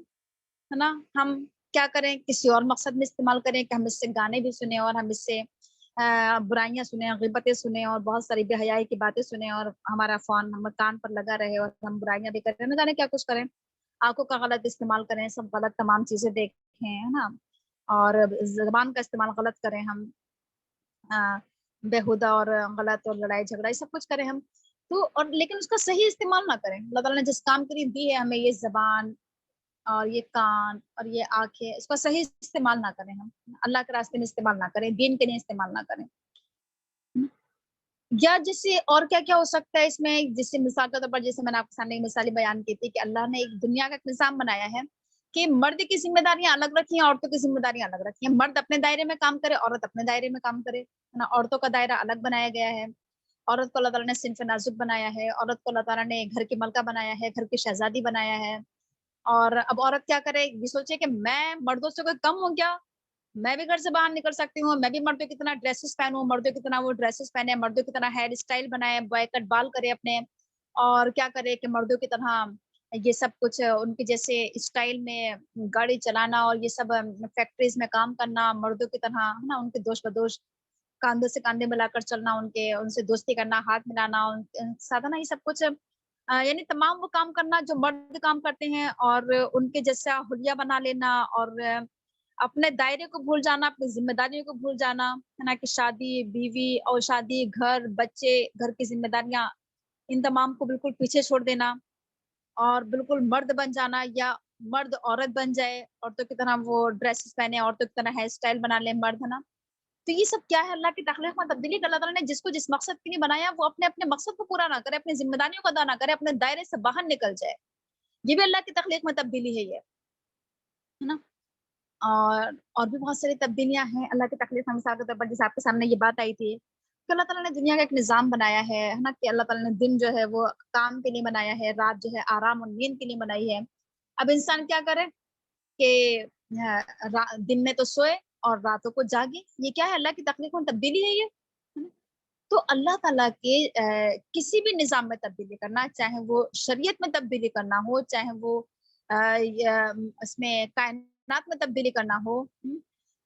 ہے نا ہم کیا کریں کسی اور مقصد میں استعمال کریں کہ ہم اس سے گانے بھی سنیں اور ہم اس سے برائیاں سنیں، غیبتیں سنیں اور بہت ساری بے حیائی کی باتیں سنیں، اور ہمارا فون ہم کان پر لگا رہے اور ہم برائیاں بھی کریں، نہ جانے کیا کچھ کریں، آنکھوں کا غلط استعمال کریں، سب غلط تمام چیزیں دیکھیں ہے نا، اور زبان کا استعمال غلط کریں ہم، بےہودہ اور غلط اور لڑائی جھگڑا یہ سب کچھ کریں ہم تو، اور لیکن اس کا صحیح استعمال نہ کریں۔ اللہ تعالیٰ نے جس کام کے لیے دی ہے ہمیں، یہ زبان اور یہ کان اور یہ آنکھیں، اس کا صحیح استعمال نہ کریں، ہم اللہ کے راستے میں استعمال نہ کریں، دین کے لیے استعمال نہ کریں۔ یا جیسے اور کیا کیا ہو سکتا ہے اس میں، جیسے مثال کے طور پر جیسے میں نے آپ کے سامنے ایک مثال بیان کی تھی کہ اللہ نے ایک دنیا کا ایک نظام بنایا ہے کہ مرد کی ذمہ داریاں الگ رکھی ہیں، عورتوں کی ذمہ داریاں الگ رکھی ہیں. مرد اپنے دائرے میں کام کرے، عورت اپنے دائرے میں کام کرے، ہے نا. عورتوں کا دائرہ الگ بنایا گیا ہے. عورت کو اللہ تعالیٰ نے صنف نازک بنایا ہے، عورت کو اللہ تعالیٰ نے گھر کی ملکہ بنایا ہے، گھر کی شہزادی بنایا ہے. اور اب عورت کیا کرے، یہ سوچے کہ میں مردوں سے کوئی کم ہوں کیا، میں بھی گھر سے باہر نکل سکتی ہوں، میں بھی مردوں کی طرح ڈریسز پہنوں، مردوں کی طرح وہ ڈریسز پہنے، مردوں کی طرح ہیئر اسٹائل بنائے، بوائے کٹ بال کرے اپنے، اور کیا کرے کہ مردوں کی طرح یہ سب کچھ ان کے جیسے اسٹائل میں گاڑی چلانا اور یہ سب فیکٹریز میں کام کرنا، مردوں کی طرح ہے نا، ان کے دوش بدوش کاندھے سے کاندھے ملا کر چلنا، ان سے دوستی کرنا، ہاتھ ملانا، ان کے ساتھ نا، یہ سب کچھ یعنی تمام وہ کام کرنا جو مرد کام کرتے ہیں، اور ان کے جیسا حلیہ بنا لینا، اور اپنے دائرے کو بھول جانا، اپنی ذمہ داریوں کو بھول جانا، ہے نا، کہ شادی بیوی اور شادی گھر بچے گھر کی ذمہ داریاں ان تمام کو بالکل پیچھے چھوڑ دینا، اور بالکل مرد بن جانا، یا مرد عورت بن جائے، عورتوں کی طرح وہ ڈریسز پہنے، عورتوں کی طرح ہیئر اسٹائل بنا لے مرد، ہے نا. تو یہ سب کیا ہے، اللہ کی تخلیق میں تبدیلی. کہ اللہ تعالیٰ نے جس کو جس مقصد کے لیے بنایا وہ اپنے اپنے مقصد کو پورا نہ کرے، اپنی ذمہ داریوں کو ادا نہ کرے، اپنے دائرے سے باہر نکل جائے. یہ بھی اللہ کی تخلیق میں تبدیلی ہے، یہ ہے نا. اور بھی بہت ساری تبدیلیاں ہیں اللہ کی تخلیق میں. مثال کے طور پر جیسے آپ کے سامنے یہ بات آئی تھی کہ اللہ تعالیٰ نے دنیا کا ایک نظام بنایا ہے نا، کہ اللہ تعالیٰ نے دن جو ہے وہ کام کے لیے بنایا ہے، رات جو ہے آرام اور نیند کے لیے بنائی ہے. اب انسان کیا کرے کہ دن میں تو سوئے اور راتوں کو جاگے. یہ کیا ہے، اللہ کی تخلیق میں تبدیلی ہے یہ. تو اللہ تعالیٰ کے کسی بھی نظام میں تبدیلی کرنا، چاہے وہ شریعت میں تبدیلی کرنا ہو، چاہے وہ اس میں کائنات میں تبدیلی کرنا ہو،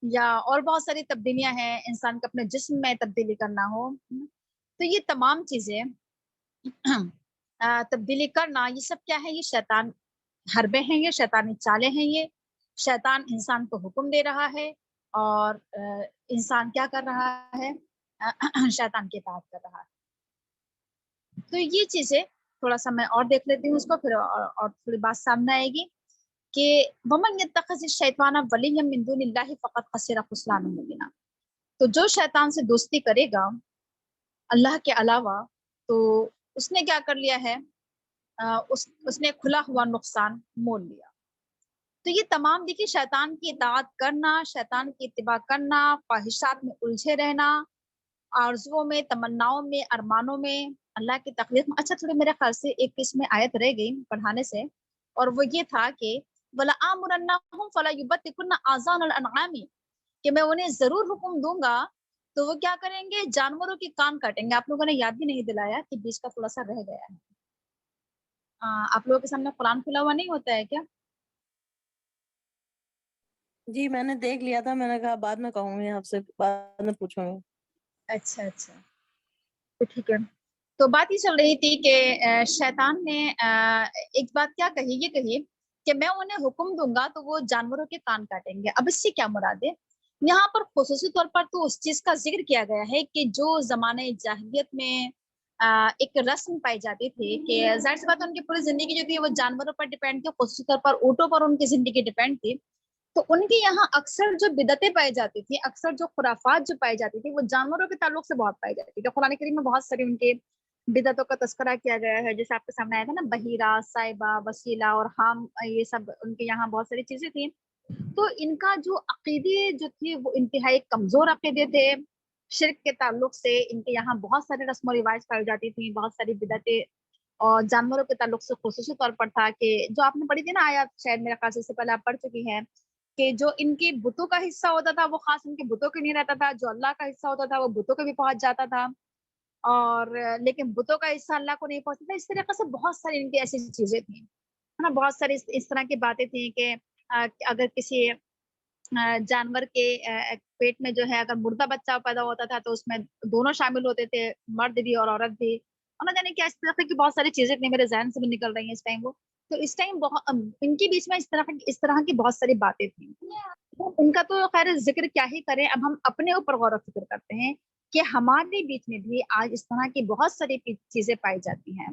یا اور بہت ساری تبدیلیاں ہیں، انسان کو اپنے جسم میں تبدیلی کرنا ہو، تو یہ تمام چیزیں تبدیلی کرنا، یہ سب کیا ہے، یہ شیطان حربے ہیں، یہ شیطانی چالیں ہیں. یہ شیطان انسان کو حکم دے رہا ہے، اور انسان کیا کر رہا ہے، شیطان کی اطاعت کر رہا ہے. تو یہ چیزیں تھوڑا سا میں اور دیکھ لیتی ہوں اس کو، پھر اور تھوڑی بات سامنے آئے گی کہ وَمَن يَتَّخِذِ الشَّيْطَانَ وَلِيًّا مِن دُونِ اللَّهِ فَقَدْ خَسِرَ خُسْرَانًا مُبِينًا. تو جو شیطان سے دوستی کرے گا اللہ کے علاوہ، تو اس نے کیا کر لیا ہے، اس نے کھلا ہوا نقصان مول لیا. تو یہ تمام دیکھیے، شیطان کی اطاعت کرنا، شیطان کی اتباع کرنا، خواہشات میں الجھے رہنا، آرزوؤں میں، تمناؤں میں، ارمانوں میں، اللہ کی تخلیق میں. اچھا، تھوڑے میرے خیال سے ایک اس میں آیت رہ گئی پڑھانے سے، اور وہ یہ تھا کہ وَلَآمُرَنَّهُمْ فَلَا يُبَتِّكُنَّ آذَانَ الْأَنْعَامِ، کہ میں انہیں ضرور حکم دوں گا تو وہ کیا کریں گے، جانوروں کی کان کاٹیں گے. آپ لوگوں نے یاد بھی نہیں دلایا کہ بیچ کا تھوڑا سا رہ گیا ہے. آپ لوگوں کے سامنے قرآن کھلا ہوا نہیں ہوتا ہے کیا؟
جی میں نے دیکھ لیا تھا، میں نے کہا بعد میں کہوں گی آپ سے، بعد میں پوچھوں گی.
اچھا تو ٹھیک ہے. تو بات یہ چل رہی تھی کہ شیطان نے ایک بات کیا کہی، یہ کہی کہ میں انہیں حکم دوں گا تو وہ جانوروں کے کان کاٹیں گے. اب اس سے کیا مراد ہے، یہاں پر خصوصی طور پر تو اس چیز کا ذکر کیا گیا ہے کہ جو زمانے جاہلیت میں ایک رسم پائی جاتی تھی کہ ظاہر سی بات ان کی پوری زندگی جو تھی وہ جانوروں پر ڈیپینڈ تھی، خصوصی طور پر اونٹوں پر ان کی زندگی ڈیپینڈ تھی. تو ان کے یہاں اکثر جو بدعتیں پائی جاتی تھی، اکثر جو خرافات جو پائی جاتی تھی، وہ جانوروں کے تعلق سے بہت پائی جاتی تھی. قرآن کریم میں بہت ساری ان کے بدعتوں کا تذکرہ کیا گیا ہے، جیسے آپ کے سامنے آیا تھا نا، بحیرہ، صائبہ، وسیلہ اور حام، یہ سب ان کے یہاں بہت ساری چیزیں تھیں. تو ان کا جو عقیدے جو تھی وہ انتہائی کمزور عقیدے تھے. شرک کے تعلق سے ان کے یہاں بہت سارے رسم و رواج پائی جاتی تھی، بہت ساری بدعتیں، اور جانوروں کے تعلق سے خصوصی طور پر تھا کہ جو آپ نے پڑھی تھی نا آیات، شاید میرے خیال سے اس سے پہلے آپ پڑھ چکی ہیں، کہ جو ان کے بتوں کا حصہ ہوتا تھا وہ خاص ان کے بتوں کے نہیں رہتا تھا، جو اللہ کا حصہ ہوتا تھا وہ بتوں کے بھی پہنچ جاتا تھا، اور لیکن بتوں کا حصہ اللہ کو نہیں پہنچتا تھا. اس طریقے سے بہت ساری ان کی ایسی چیزیں تھیں، ہے نا. بہت ساری اس طرح کی باتیں تھیں کہ اگر کسی جانور کے پیٹ میں جو ہے اگر مردہ بچہ پیدا ہوتا تھا تو اس میں دونوں شامل ہوتے تھے، مرد بھی اور عورت بھی، اور نہ جانے کیا اس طرح کی بہت ساری چیزیں تھیں، میرے ذہن سے بھی نکل رہی ہیں اس ٹائم وہ. تو اس ٹائم ان کے بیچ میں اس طرح کی بہت ساری باتیں تھیں. ان کا تو خیر ذکر کیا ہی کریں. اب ہم اپنے اوپر غور و فکر کرتے ہیں کہ ہمارے بیچ میں بھی آج اس طرح کی بہت ساری چیزیں پائی جاتی ہیں.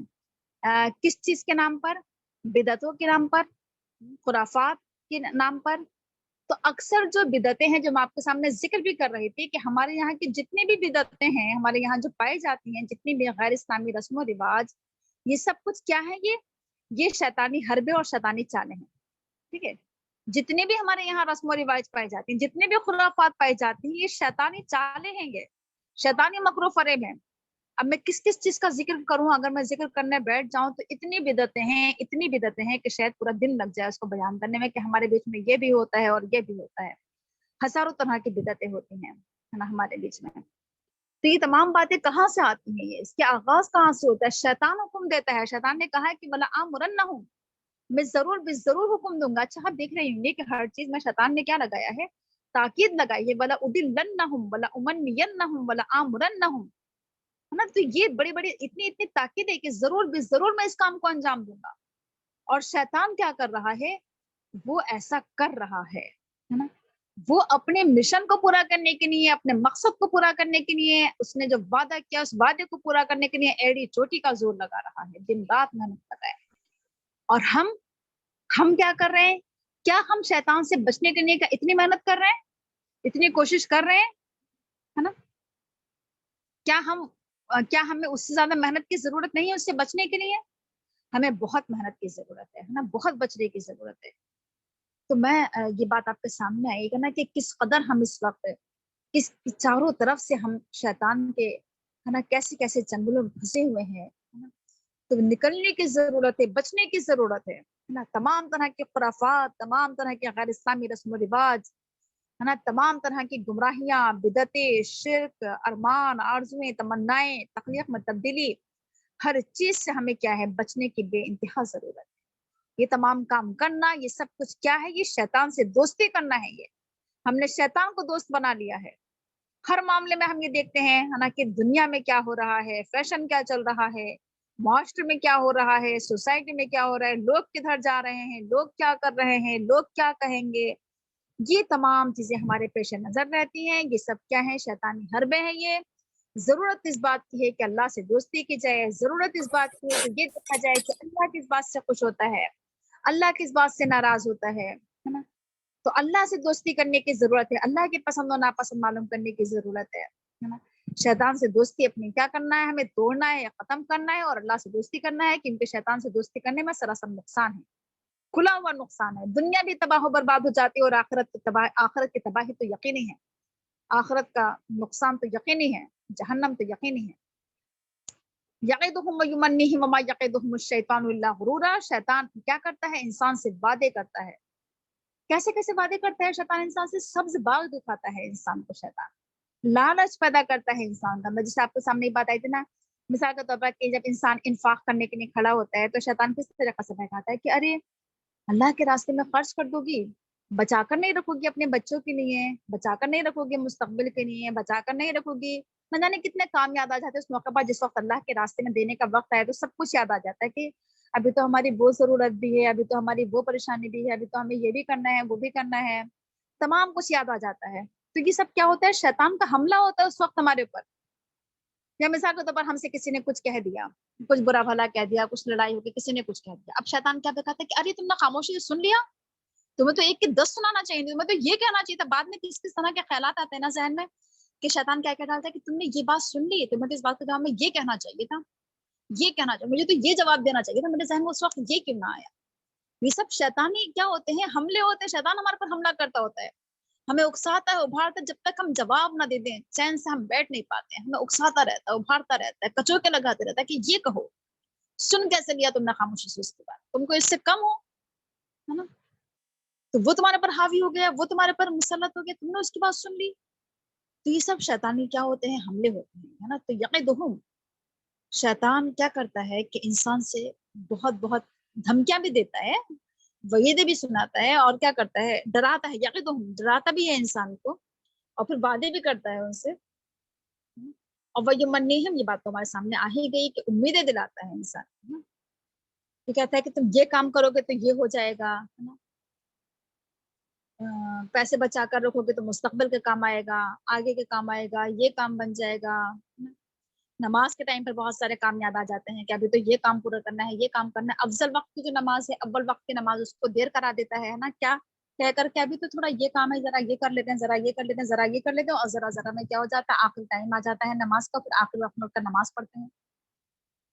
کس چیز کے نام پر؟ بدعتوں کے نام پر، خرافات کے نام پر. تو اکثر جو بدعتیں ہیں جو میں آپ کے سامنے ذکر بھی کر رہی تھی کہ ہمارے یہاں کی جتنی بھی بدعتیں ہیں ہمارے یہاں جو پائی جاتی ہیں، جتنی بھی غیر اسلامی رسم و رواج، یہ سب کچھ کیا ہے؟ یہ شیطانی حربے اور شیطانی چالیں ہیں، ٹھیک ہے؟ جتنے بھی ہمارے یہاں رسم و رواج پائے جاتی ہیں، جتنے بھی خرافات پائی جاتی ہیں، یہ شیطانی چالیں ہیں، یہ شیطانی مکر و فریب ہیں۔ اب میں کس کس چیز کا ذکر کروں؟ اگر میں ذکر کرنے بیٹھ جاؤں تو اتنی بدعتیں ہیں کہ شاید پورا دن لگ جائے اس کو بیان کرنے میں، کہ ہمارے بیچ میں یہ بھی ہوتا ہے اور یہ بھی ہوتا ہے۔ ہزاروں طرح کی بدعتیں ہوتی ہیں، ہے نا، ہمارے بیچ میں۔ تو یہ تمام باتیں کہاں سے آتی ہیں؟ اس کے آغاز کہاں سے ہوتا ہے؟ شیطان حکم دیتا ہے، شیطان نے کہا ہے کہ وَلَا آمُرَنَّهُمْ، میں ضرور ضرور حکم دوں گا۔ اچھا آپ دیکھ رہے ہوں گے کہ ہر چیز میں شیطان نے کیا لگایا ہے؟ تاکید لگائی ہے، وَلَا أُضِلَّنَّهُمْ وَلَا أُمَنِّيَنَّهُمْ وَلَا آمُرَنَّهُمْ، ہے نا۔ تو یہ بڑی بڑی اتنی تاکید ہے کہ ضرور میں اس کام کو انجام دوں گا۔ اور شیطان کیا کر رہا ہے؟ وہ ایسا کر رہا ہے نا، وہ اپنے مشن کو پورا کرنے کے لیے، اپنے مقصد کو پورا کرنے کے لیے، اس نے جو وعدہ کیا اس وعدے کو پورا کرنے کے لیے ایڑی چوٹی کا زور لگا رہا ہے، دن رات محنت کر رہا ہے۔ اور ہم کیا کر رہے ہیں؟ کیا ہم شیطان سے بچنے کے لیے کیا اتنی محنت کر رہے ہیں، اتنی کوشش کر رہے ہیں، ہے نا؟ کیا ہمیں اس سے زیادہ محنت کی ضرورت نہیں ہے اس سے بچنے کے لیے؟ ہمیں بہت محنت کی ضرورت ہے نا، بہت بچنے کی ضرورت ہے۔ تو میں یہ بات آپ کے سامنے آئے گا نا کہ کس قدر ہم اس وقت کس چاروں طرف سے ہم شیطان کے، ہے نا، کیسے کیسے چنگلوں میں پھنسے ہوئے ہیں، ہے نا۔ تو نکلنے کی ضرورت ہے، بچنے کی ضرورت ہے نا۔ تمام طرح کے خرافات، تمام طرح کے غیر اسلامی رسم و رواج، ہے نا، تمام طرح کی گمراہیاں، بدعتیں، شرک، ارمان، آرزویں، تمنائیں، تخلیق میں تبدیلی، ہر چیز سے ہمیں کیا ہے؟ بچنے کی بے انتہا ضرورت ہے۔ یہ تمام کام کرنا، یہ سب کچھ کیا ہے؟ یہ شیطان سے دوستی کرنا ہے۔ یہ ہم نے شیطان کو دوست بنا لیا ہے۔ ہر معاملے میں ہم یہ دیکھتے ہیں، ہے نا، کہ دنیا میں کیا ہو رہا ہے، فیشن کیا چل رہا ہے، معاشرے میں کیا ہو رہا ہے، سوسائٹی میں کیا ہو رہا ہے، لوگ کدھر جا رہے ہیں، لوگ کیا کر رہے ہیں، لوگ کیا کہیں گے، یہ تمام چیزیں ہمارے پیش نظر رہتی ہیں۔ یہ سب کیا ہے؟ شیطانی حربے ہیں۔ یہ ضرورت اس بات کی ہے کہ اللہ سے دوستی کی جائے، ضرورت اس بات کی ہے کہ یہ دیکھا جائے کہ اللہ کس بات سے خوش ہوتا ہے، اللہ کس بات سے ناراض ہوتا ہے نا۔ تو اللہ سے دوستی کرنے کی ضرورت ہے، اللہ کے پسند و ناپسند معلوم کرنے کی ضرورت ہے نا۔ شیطان سے دوستی اپنی کیا کرنا ہے؟ ہمیں توڑنا ہے یا ختم کرنا ہے، اور اللہ سے دوستی کرنا ہے، کیونکہ شیطان سے دوستی کرنے میں سراسر نقصان ہے، کھلا ہوا نقصان ہے۔ دنیا بھی تباہ و برباد ہو جاتی ہے، اور آخرت کی تباہی تو یقینی ہے، آخرت کا نقصان تو یقینی ہے، جہنم تو یقینی ہے۔ یعدہم ویمنیہم وما یعدہم الشیطان الا غرورا، شیطان کیا کرتا ہے؟ انسان سے وعدے کرتا ہے۔ کیسے کیسے وعدے کرتا ہے شیطان انسان سے؟ سبز باغ دکھاتا ہے انسان کو شیطان، لالچ پیدا کرتا ہے انسان کا اندر۔ جیسے آپ کے سامنے یہ بات آئی تھی نا، مثال کے طور پر کہ جب انسان انفاق کرنے کے لیے کھڑا ہوتا ہے تو شیطان کس طریقے سے بہکاتا ہے کہ ارے اللہ کے راستے میں خرچ کر دو گی، بچا کر نہیں رکھو گی اپنے بچوں کے لیے، بچا کر نہیں رکھو گی مستقبل کے لیے، بچا کر نہیں رکھو گی، نہ جانے کتنے کام یاد آ جاتے ہیں اس موقع پر۔ جس وقت اللہ کے راستے میں دینے کا وقت آئے تو سب کچھ یاد آ جاتا ہے کہ ابھی تو ہماری وہ ضرورت بھی ہے، ابھی تو ہماری وہ پریشانی بھی ہے، ابھی تو ہمیں یہ بھی کرنا ہے، وہ بھی کرنا ہے، تمام کچھ یاد آ جاتا ہے۔ تو یہ سب کیا ہوتا ہے؟ شیطان کا حملہ ہوتا ہے اس وقت ہمارے اوپر۔ یا مثال کے طور پر ہم سے کسی نے کچھ کہہ دیا، کچھ برا بھلا کہہ دیا، کچھ لڑائی ہو گئی، کسی نے کچھ کہہ دیا، اب شیطان کیا بتاتا ہے کہ ارے تم نے خاموشی سے سن لیا، تمہیں تو ایک کے 10 سنانا چاہیے، تمہیں تو یہ کہنا چاہیے تھا۔ بعد میں کس طرح کے خیالات آتے ہیں نا ذہن میں کہ شیطان کیا ڈالتا ہے کہ تم نے یہ بات سن لی، تمہیں تو اس بات کے جواب میں یہ کہنا چاہیے تھا، یہ کہنا چاہیے، مجھے تو یہ جواب دینا چاہیے تھا، میرے ذہن میں اس وقت یہ کیوں نہ آیا۔ یہ سب شیطانی کیا ہوتے ہیں؟ حملے ہوتے ہیں۔ شیطان ہمارے پر حملہ کرتا ہوتا ہے، ہمیں اکساتا ہے، ابھارتا ہے، جب تک ہم جواب نہ دے دیں چین سے ہم بیٹھ نہیں پاتے ہیں، ہمیں اکساتا رہتا ہے، ابھارتا رہتا ہے، کچوکے لگاتے رہتا ہے کہ یہ کہو، سن کیسے لیا تم نے خاموشی سے اس کے بعد، تم کو اس سے کم ہو، ہے نا۔ تو وہ تمہارے پر حاوی ہو گیا، وہ تمہارے پر مسلط ہو گیا، تم نے اس کی بات سن لی۔ تو یہ سب شیطانی کیا ہوتے ہیں؟ حملے ہوتے ہیں، ہے نا۔ تو یعدہم، شیطان کیا کرتا ہے کہ انسان سے بہت بہت دھمکیاں بھی دیتا ہے، وعیدیں بھی سناتا ہے، اور کیا کرتا ہے؟ ڈراتا ہے، یعدہم، ڈراتا بھی ہے انسان کو، اور پھر وعدے بھی کرتا ہے ان سے۔ اور ویمنیہم، یہ بات تو ہمارے سامنے آ ہی گئی کہ امیدیں دلاتا ہے انسان، ہے نا۔ یہ کہتا ہے کہ تم یہ کام کرو گے تو یہ ہو جائے گا، ہے نا، پیسے بچا کر رکھو گے تو مستقبل کے کام آئے گا، آگے کے کام آئے گا، یہ کام بن جائے گا، ہے نا۔ نماز کے ٹائم پر بہت سارے کام یاد آ جاتے ہیں کہ ابھی تو یہ کام پورا کرنا ہے، یہ کام کرنا ہے۔ افضل وقت کی جو نماز ہے، اول وقت کی نماز، اس کو دیر کرا دیتا ہے نا، کیا کہہ کر کے ابھی تو تھوڑا یہ کام ہے، ذرا یہ کر لیتے ہیں، ذرا یہ کر لیتے ہیں، ذرا یہ کر لیتے ہیں، اور ذرا ذرا میں کیا ہو جاتا ہے، آخری ٹائم آ جاتا ہے نماز کا، پھر آخری وقت میں اٹھ کر نماز پڑھتے ہیں.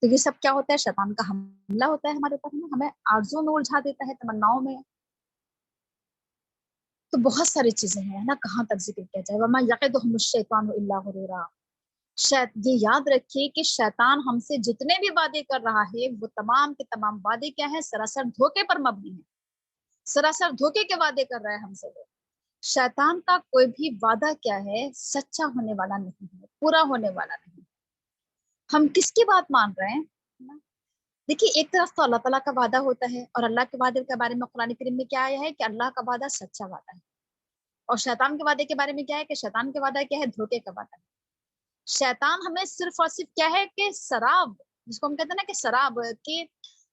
تو یہ سب کیا ہوتا ہے، شیطان کا حملہ ہوتا ہے ہمارے اوپر، ہمیں آرزو میں الجھا دیتا ہے، تمناؤں میں. تو بہت ساری چیزیں ہیں نا، کہاں تک ذکر کیا جائے. وَمَا يَعِدُهُمُ الشَّيْطَانُ إِلَّا غُرُورًا. یہ یاد رکھیے کہ شیطان ہم سے جتنے بھی وعدے کر رہا ہے وہ تمام کے تمام وعدے کیا ہیں، سراسر دھوکے پر مبنی ہیں، سراسر دھوکے کے وعدے کر رہا ہے ہم سے. شیطان کا کوئی بھی وعدہ کیا ہے، سچا ہونے والا نہیں ہے، پورا ہونے والا نہیں. ہم کس کی بات مان رہے ہیں؟ دیکھیے ایک طرف تو اللہ تعالیٰ کا وعدہ ہوتا ہے، اور اللہ کے وعدے کے بارے میں قرآن کریم میں کیا آیا ہے کہ اللہ کا وعدہ سچا وعدہ ہے. اور شیطان کے وعدے کے بارے میں کیا ہے کہ شیطان کے وعدہ کیا ہے، دھوکے کا وعدہ ہے. شیطان ہمیں صرف اور صرف کیا ہے کہ سراب، جس کو ہم کہتے ہیں نا کہ سراب کے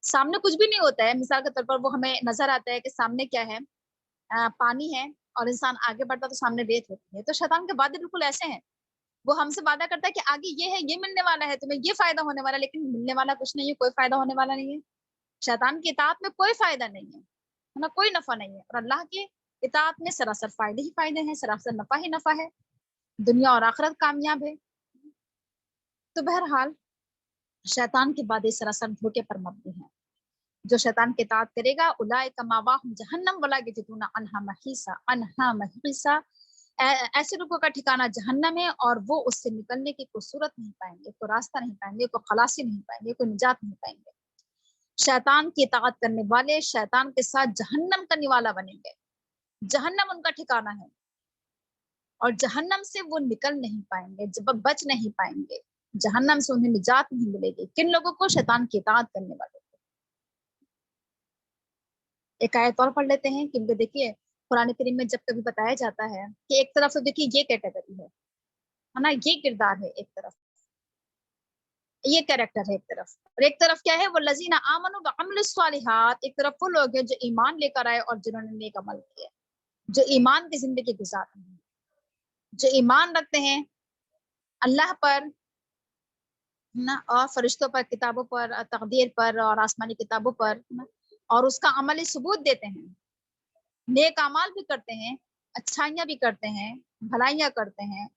سامنے کچھ بھی نہیں ہوتا ہے، مثال کے طور پر وہ ہمیں نظر آتا ہے کہ سامنے کیا ہے، پانی ہے، اور انسان آگے بڑھتا تو سامنے ریت ہوتی ہے. تو شیطان کے وعدے بالکل ایسے ہیں، وہ ہم سے وعدہ کرتا ہے کہ آگے یہ ہے، یہ ملنے والا ہے تمہیں، یہ فائدہ ہونے والا ہے، لیکن ملنے والا کچھ نہیں ہے، کوئی فائدہ ہونے والا نہیں ہے. شیطان کی اطاعت میں کوئی فائدہ نہیں ہے نا، کوئی نفع نہیں ہے. اور اللہ کی اطاعت میں سراسر فائدے ہی فائدے ہیں، سراسر نفع ہی نفع ہے، دنیا اور آخرت کامیاب ہے. تو بہرحال شیطان کی باتیں سراسر دھوکے پر مبنی ہیں. جو شیطان کی اطاعت کرے گا اولئک مأواہم جہنم ولا یجدون عنہا محیصا. ایسے لوگوں کا ٹھکانہ جہنم ہے، اور وہ اس سے نکلنے کی کوئی صورت نہیں پائیں گے، کوئی راستہ نہیں پائیں گے، کوئی خلاصی نہیں پائیں گے، کوئی نجات نہیں پائیں گے. شیطان کی اطاعت کرنے والے شیطان کے ساتھ جہنم کا نوالا بنیں گے، جہنم ان کا ٹھکانہ ہے، اور جہنم سے وہ نکل نہیں پائیں گے، جب بچ نہیں پائیں گے، جہنم سے انہیں نجات نہیں ملے گی. کن لوگوں کو؟ شیطان کی اطاعت کرنے والوں کو. ایک آیت اور پڑھ لیتے ہیں، کیونکہ دیکھیے قرآن کریم میں جب کبھی بتایا جاتا ہے کہ ایک طرف تو دیکھیے یہ کیٹیگری ہے نا، یہ کردار ہے ایک طرف، یہ کیریکٹر ہے ایک طرف، اور ایک طرف کیا ہے، وہ الذین آمنوا وعملوا الصالحات. ایک طرف وہ لوگ ہیں جو ایمان لے کر آئے اور جنہوں نے نیک عمل کیے، جو ایمان کی زندگی گزار رہے ہیں، جو ایمان رکھتے ہیں اللہ پر نا، اور فرشتوں پر، کتابوں پر، تقدیر پر، اور آسمانی کتابوں پر نا، اور اس کا عملی ثبوت دیتے ہیں، نیک اعمال بھی کرتے ہیں، اچھائیاں بھی کرتے ہیں، بھلائیاں کرتے ہیں.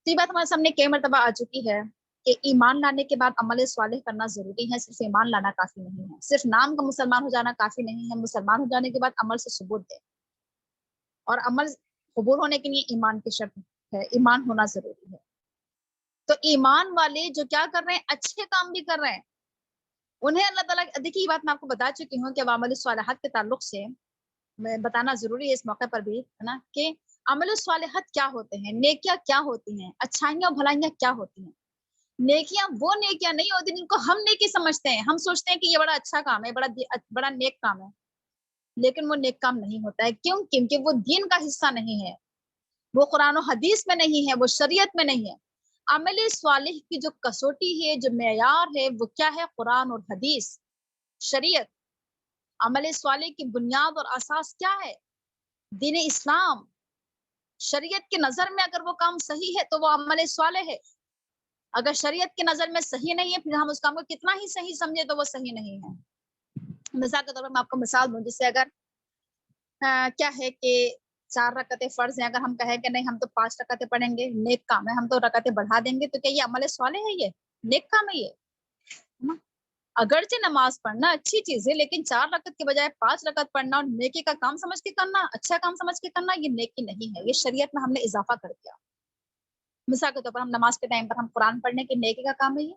تو یہ بات ہمارے سامنے کئی مرتبہ آ چکی ہے کہ ایمان لانے کے بعد عمل صالح کرنا ضروری ہے. صرف ایمان لانا کافی نہیں ہے، صرف نام کا مسلمان ہو جانا کافی نہیں ہے. مسلمان ہو جانے کے بعد عمل سے ثبوت دے، اور عمل قبول ہونے کے لیے ایمان کی شرط ہے، ایمان ہونا ضروری ہے. تو ایمان والے جو کیا کر رہے ہیں، اچھے کام بھی کر رہے ہیں، انہیں اللہ تعالیٰ، دیکھیے یہ بات میں آپ کو بتا چکی ہوں کہ عمل الصالحات کے تعلق سے میں بتانا ضروری ہے اس موقع پر بھی ہے نا، کہ عمل الصالحات کیا ہوتے ہیں، نیکیاں کیا ہوتی ہیں، اچھائیاں اور بھلائیاں کیا ہوتی ہیں. نیکیاں وہ نیکیاں نہیں ہوتی جن کو ہم نیکی سمجھتے ہیں، ہم سوچتے ہیں کہ یہ بڑا اچھا کام ہے، بڑا نیک کام ہے، لیکن وہ نیک کام نہیں ہوتا ہے. کیوں؟ کیونکہ وہ دین کا حصہ نہیں ہے، وہ قرآن و حدیث میں نہیں ہے، وہ شریعت میں نہیں ہے. عمل صالح کی جو کسوٹی ہے، جو معیار ہے، وہ کیا ہے؟ قرآن اور حدیث، شریعت. عمل صالح کی بنیاد اور اساس کیا ہے؟ دین اسلام. شریعت کی نظر میں اگر وہ کام صحیح ہے تو وہ عمل صالح ہے، اگر شریعت کی نظر میں صحیح نہیں ہے، پھر ہم اس کام کو کتنا ہی صحیح سمجھے تو وہ صحیح نہیں ہے. مثال کے طور پر میں آپ کو مثال دوں، جس سے اگر کیا ہے کہ 4 رکعتیں فرض ہیں، اگر ہم کہیں کہ نہیں ہم تو 5 رکعتیں پڑھیں گے، نیک کام ہے، ہم تو رکعتیں بڑھا دیں گے، تو کیا یہ عمل صالح ہے؟ یہ نیک کام ہے؟ یہ اگرچہ نماز پڑھنا اچھی چیز ہے، لیکن 4 رکعت کے بجائے 5 رکعت پڑھنا اور نیکی کا کام سمجھ کے کرنا، اچھا کام سمجھ کے کرنا، یہ نیکی نہیں ہے، یہ شریعت میں ہم نے اضافہ کر دیا. مثال کے طور پر ہم نماز کے ٹائم پر ہم قرآن پڑھنے کی نیکی کا کام ہے یہ،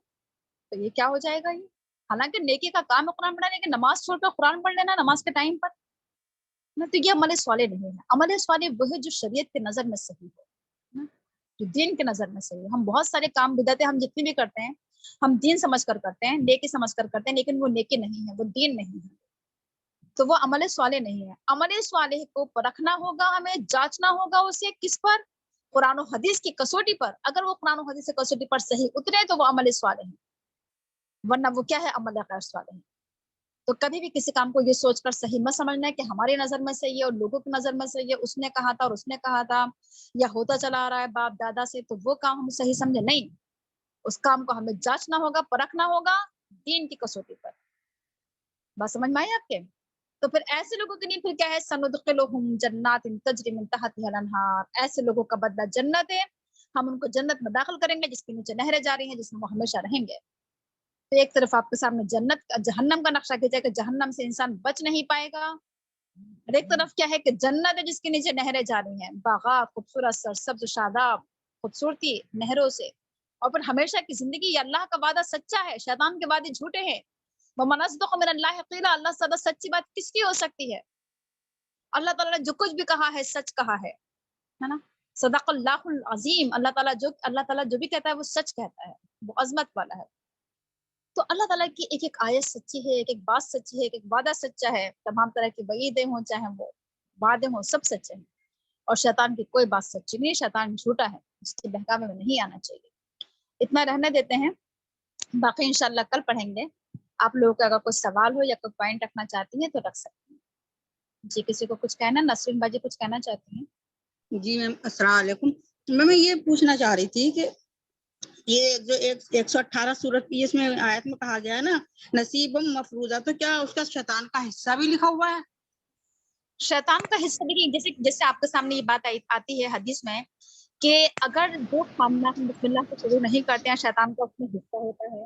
تو یہ کیا ہو جائے گا؟ یہ حالانکہ نیکی کا کام ہے قرآن پڑھنے کی، نماز چھوڑ کر قرآن پڑھ لینا نماز کے ٹائم پر، تو یہ عمل صالح نہیں ہے. عمل صالح وہ ہے جو شریعت کی نظر میں صحیح ہے، جو دین کی نظر میں صحیح ہے. ہم بہت سارے کام بدعتیں ہم جتنی بھی کرتے ہیں، ہم دین سمجھ کر کرتے ہیں، نیکی سمجھ کر کرتے ہیں، لیکن وہ نیکی نہیں ہے، وہ دین نہیں ہے، تو وہ عمل صالح نہیں ہے. عمل صالح کو پرکھنا ہوگا، ہمیں جانچنا ہوگا اسے کس پر؟ قرآن و حدیث کی کسوٹی پر. اگر وہ قرآن و حدیث کی کسوٹی پر صحیح اترے تو وہ عمل صالح ہے، ورنہ وہ کیا ہے؟ عمل غیر صالح ہے. تو کبھی بھی کسی کام کو یہ سوچ کر صحیح مت سمجھنا ہے کہ ہماری نظر میں صحیح ہے اور لوگوں کی نظر میں صحیح ہے، اس نے کہا تھا اور اس نے کہا تھا، یا ہوتا چلا آ رہا ہے باپ دادا سے، تو وہ کام ہم صحیح سمجھے. نہیں، اس کام کو ہمیں جانچنا ہوگا، پرکھنا ہوگا دین کی کسوٹی پر. بات سمجھ میں آئی آپ کے؟ تو پھر ایسے لوگوں کے لیے پھر کیا ہے سندخلہم جنات تجری من تحتها الانہار, ایسے لوگوں کا بدلہ جنت ہے, ہم ان کو جنت میں داخل کریں گے جس کے نیچے نہریں جاری ہیں جس میں وہ ہمیشہ رہیں گے. تو ایک طرف آپ کے سامنے جنت جہنم کا نقشہ کھینچا کہ جہنم سے انسان بچ نہیں پائے گا, اور ایک طرف کیا ہے کہ جنت ہے جس کے نیچے نہریں جاری ہیں, باغات خوبصورت سرسبز شاداب خوبصورتی نہروں سے, اور پھر ہمیشہ کی زندگی. یہ اللہ کا وعدہ سچا ہے, شیطان کے وعدے جھوٹے ہیں. وَمَنْ أَصْدَقُ مِنَ اللَّهِ قِيلًا, اللہ سے زیادہ سچی بات کس کی ہو سکتی ہے؟ اللہ تعالیٰ نے جو کچھ بھی کہا ہے سچ کہا ہے نا. صدق اللہ العظیم, اللہ تعالیٰ جو بھی کہتا ہے وہ سچ کہتا ہے, وہ عظمت والا ہے. تو اللہ تعالیٰ کی ایک ایک آیت سچی ہے, ایک ایک بات سچی ہے, ایک ایک وعدہ سچا ہے. تمام طرح کی وعیدیں ہوں چاہے وہ وعدے ہوں سب سچے ہیں, اور شیطان کی کوئی بات سچی نہیں, شیطان جھوٹا ہے, اس کے بہکاوے میں نہیں آنا چاہیے. اتنا رہنے دیتے ہیں, باقی انشاءاللہ کل پڑھیں گے. آپ لوگوں کا اگر کوئی سوال ہو یا کوئی پوائنٹ رکھنا چاہتی ہیں تو رکھ سکتے ہیں. جی کسی کو کچھ کہنا؟ نسرین باجی کچھ کہنا چاہتی ہیں؟
جی میم السلام علیکم. میں یہ پوچھنا چاہ رہی تھی کہ یہ جو 118 سورت کی اس میں آیت میں کہا گیا ہے نا نصیب مفروضہ, تو کیا اس کا شیطان کا حصہ بھی لکھا ہوا ہے؟
شیطان کا حصہ دیکھیے, جیسے آپ کے سامنے یہ بات آتی ہے حدیث میں کہ اگر جو خاندان بسم اللہ سے شروع نہیں کرتے ہیں شیطان کا اس میں حصہ ہوتا ہے.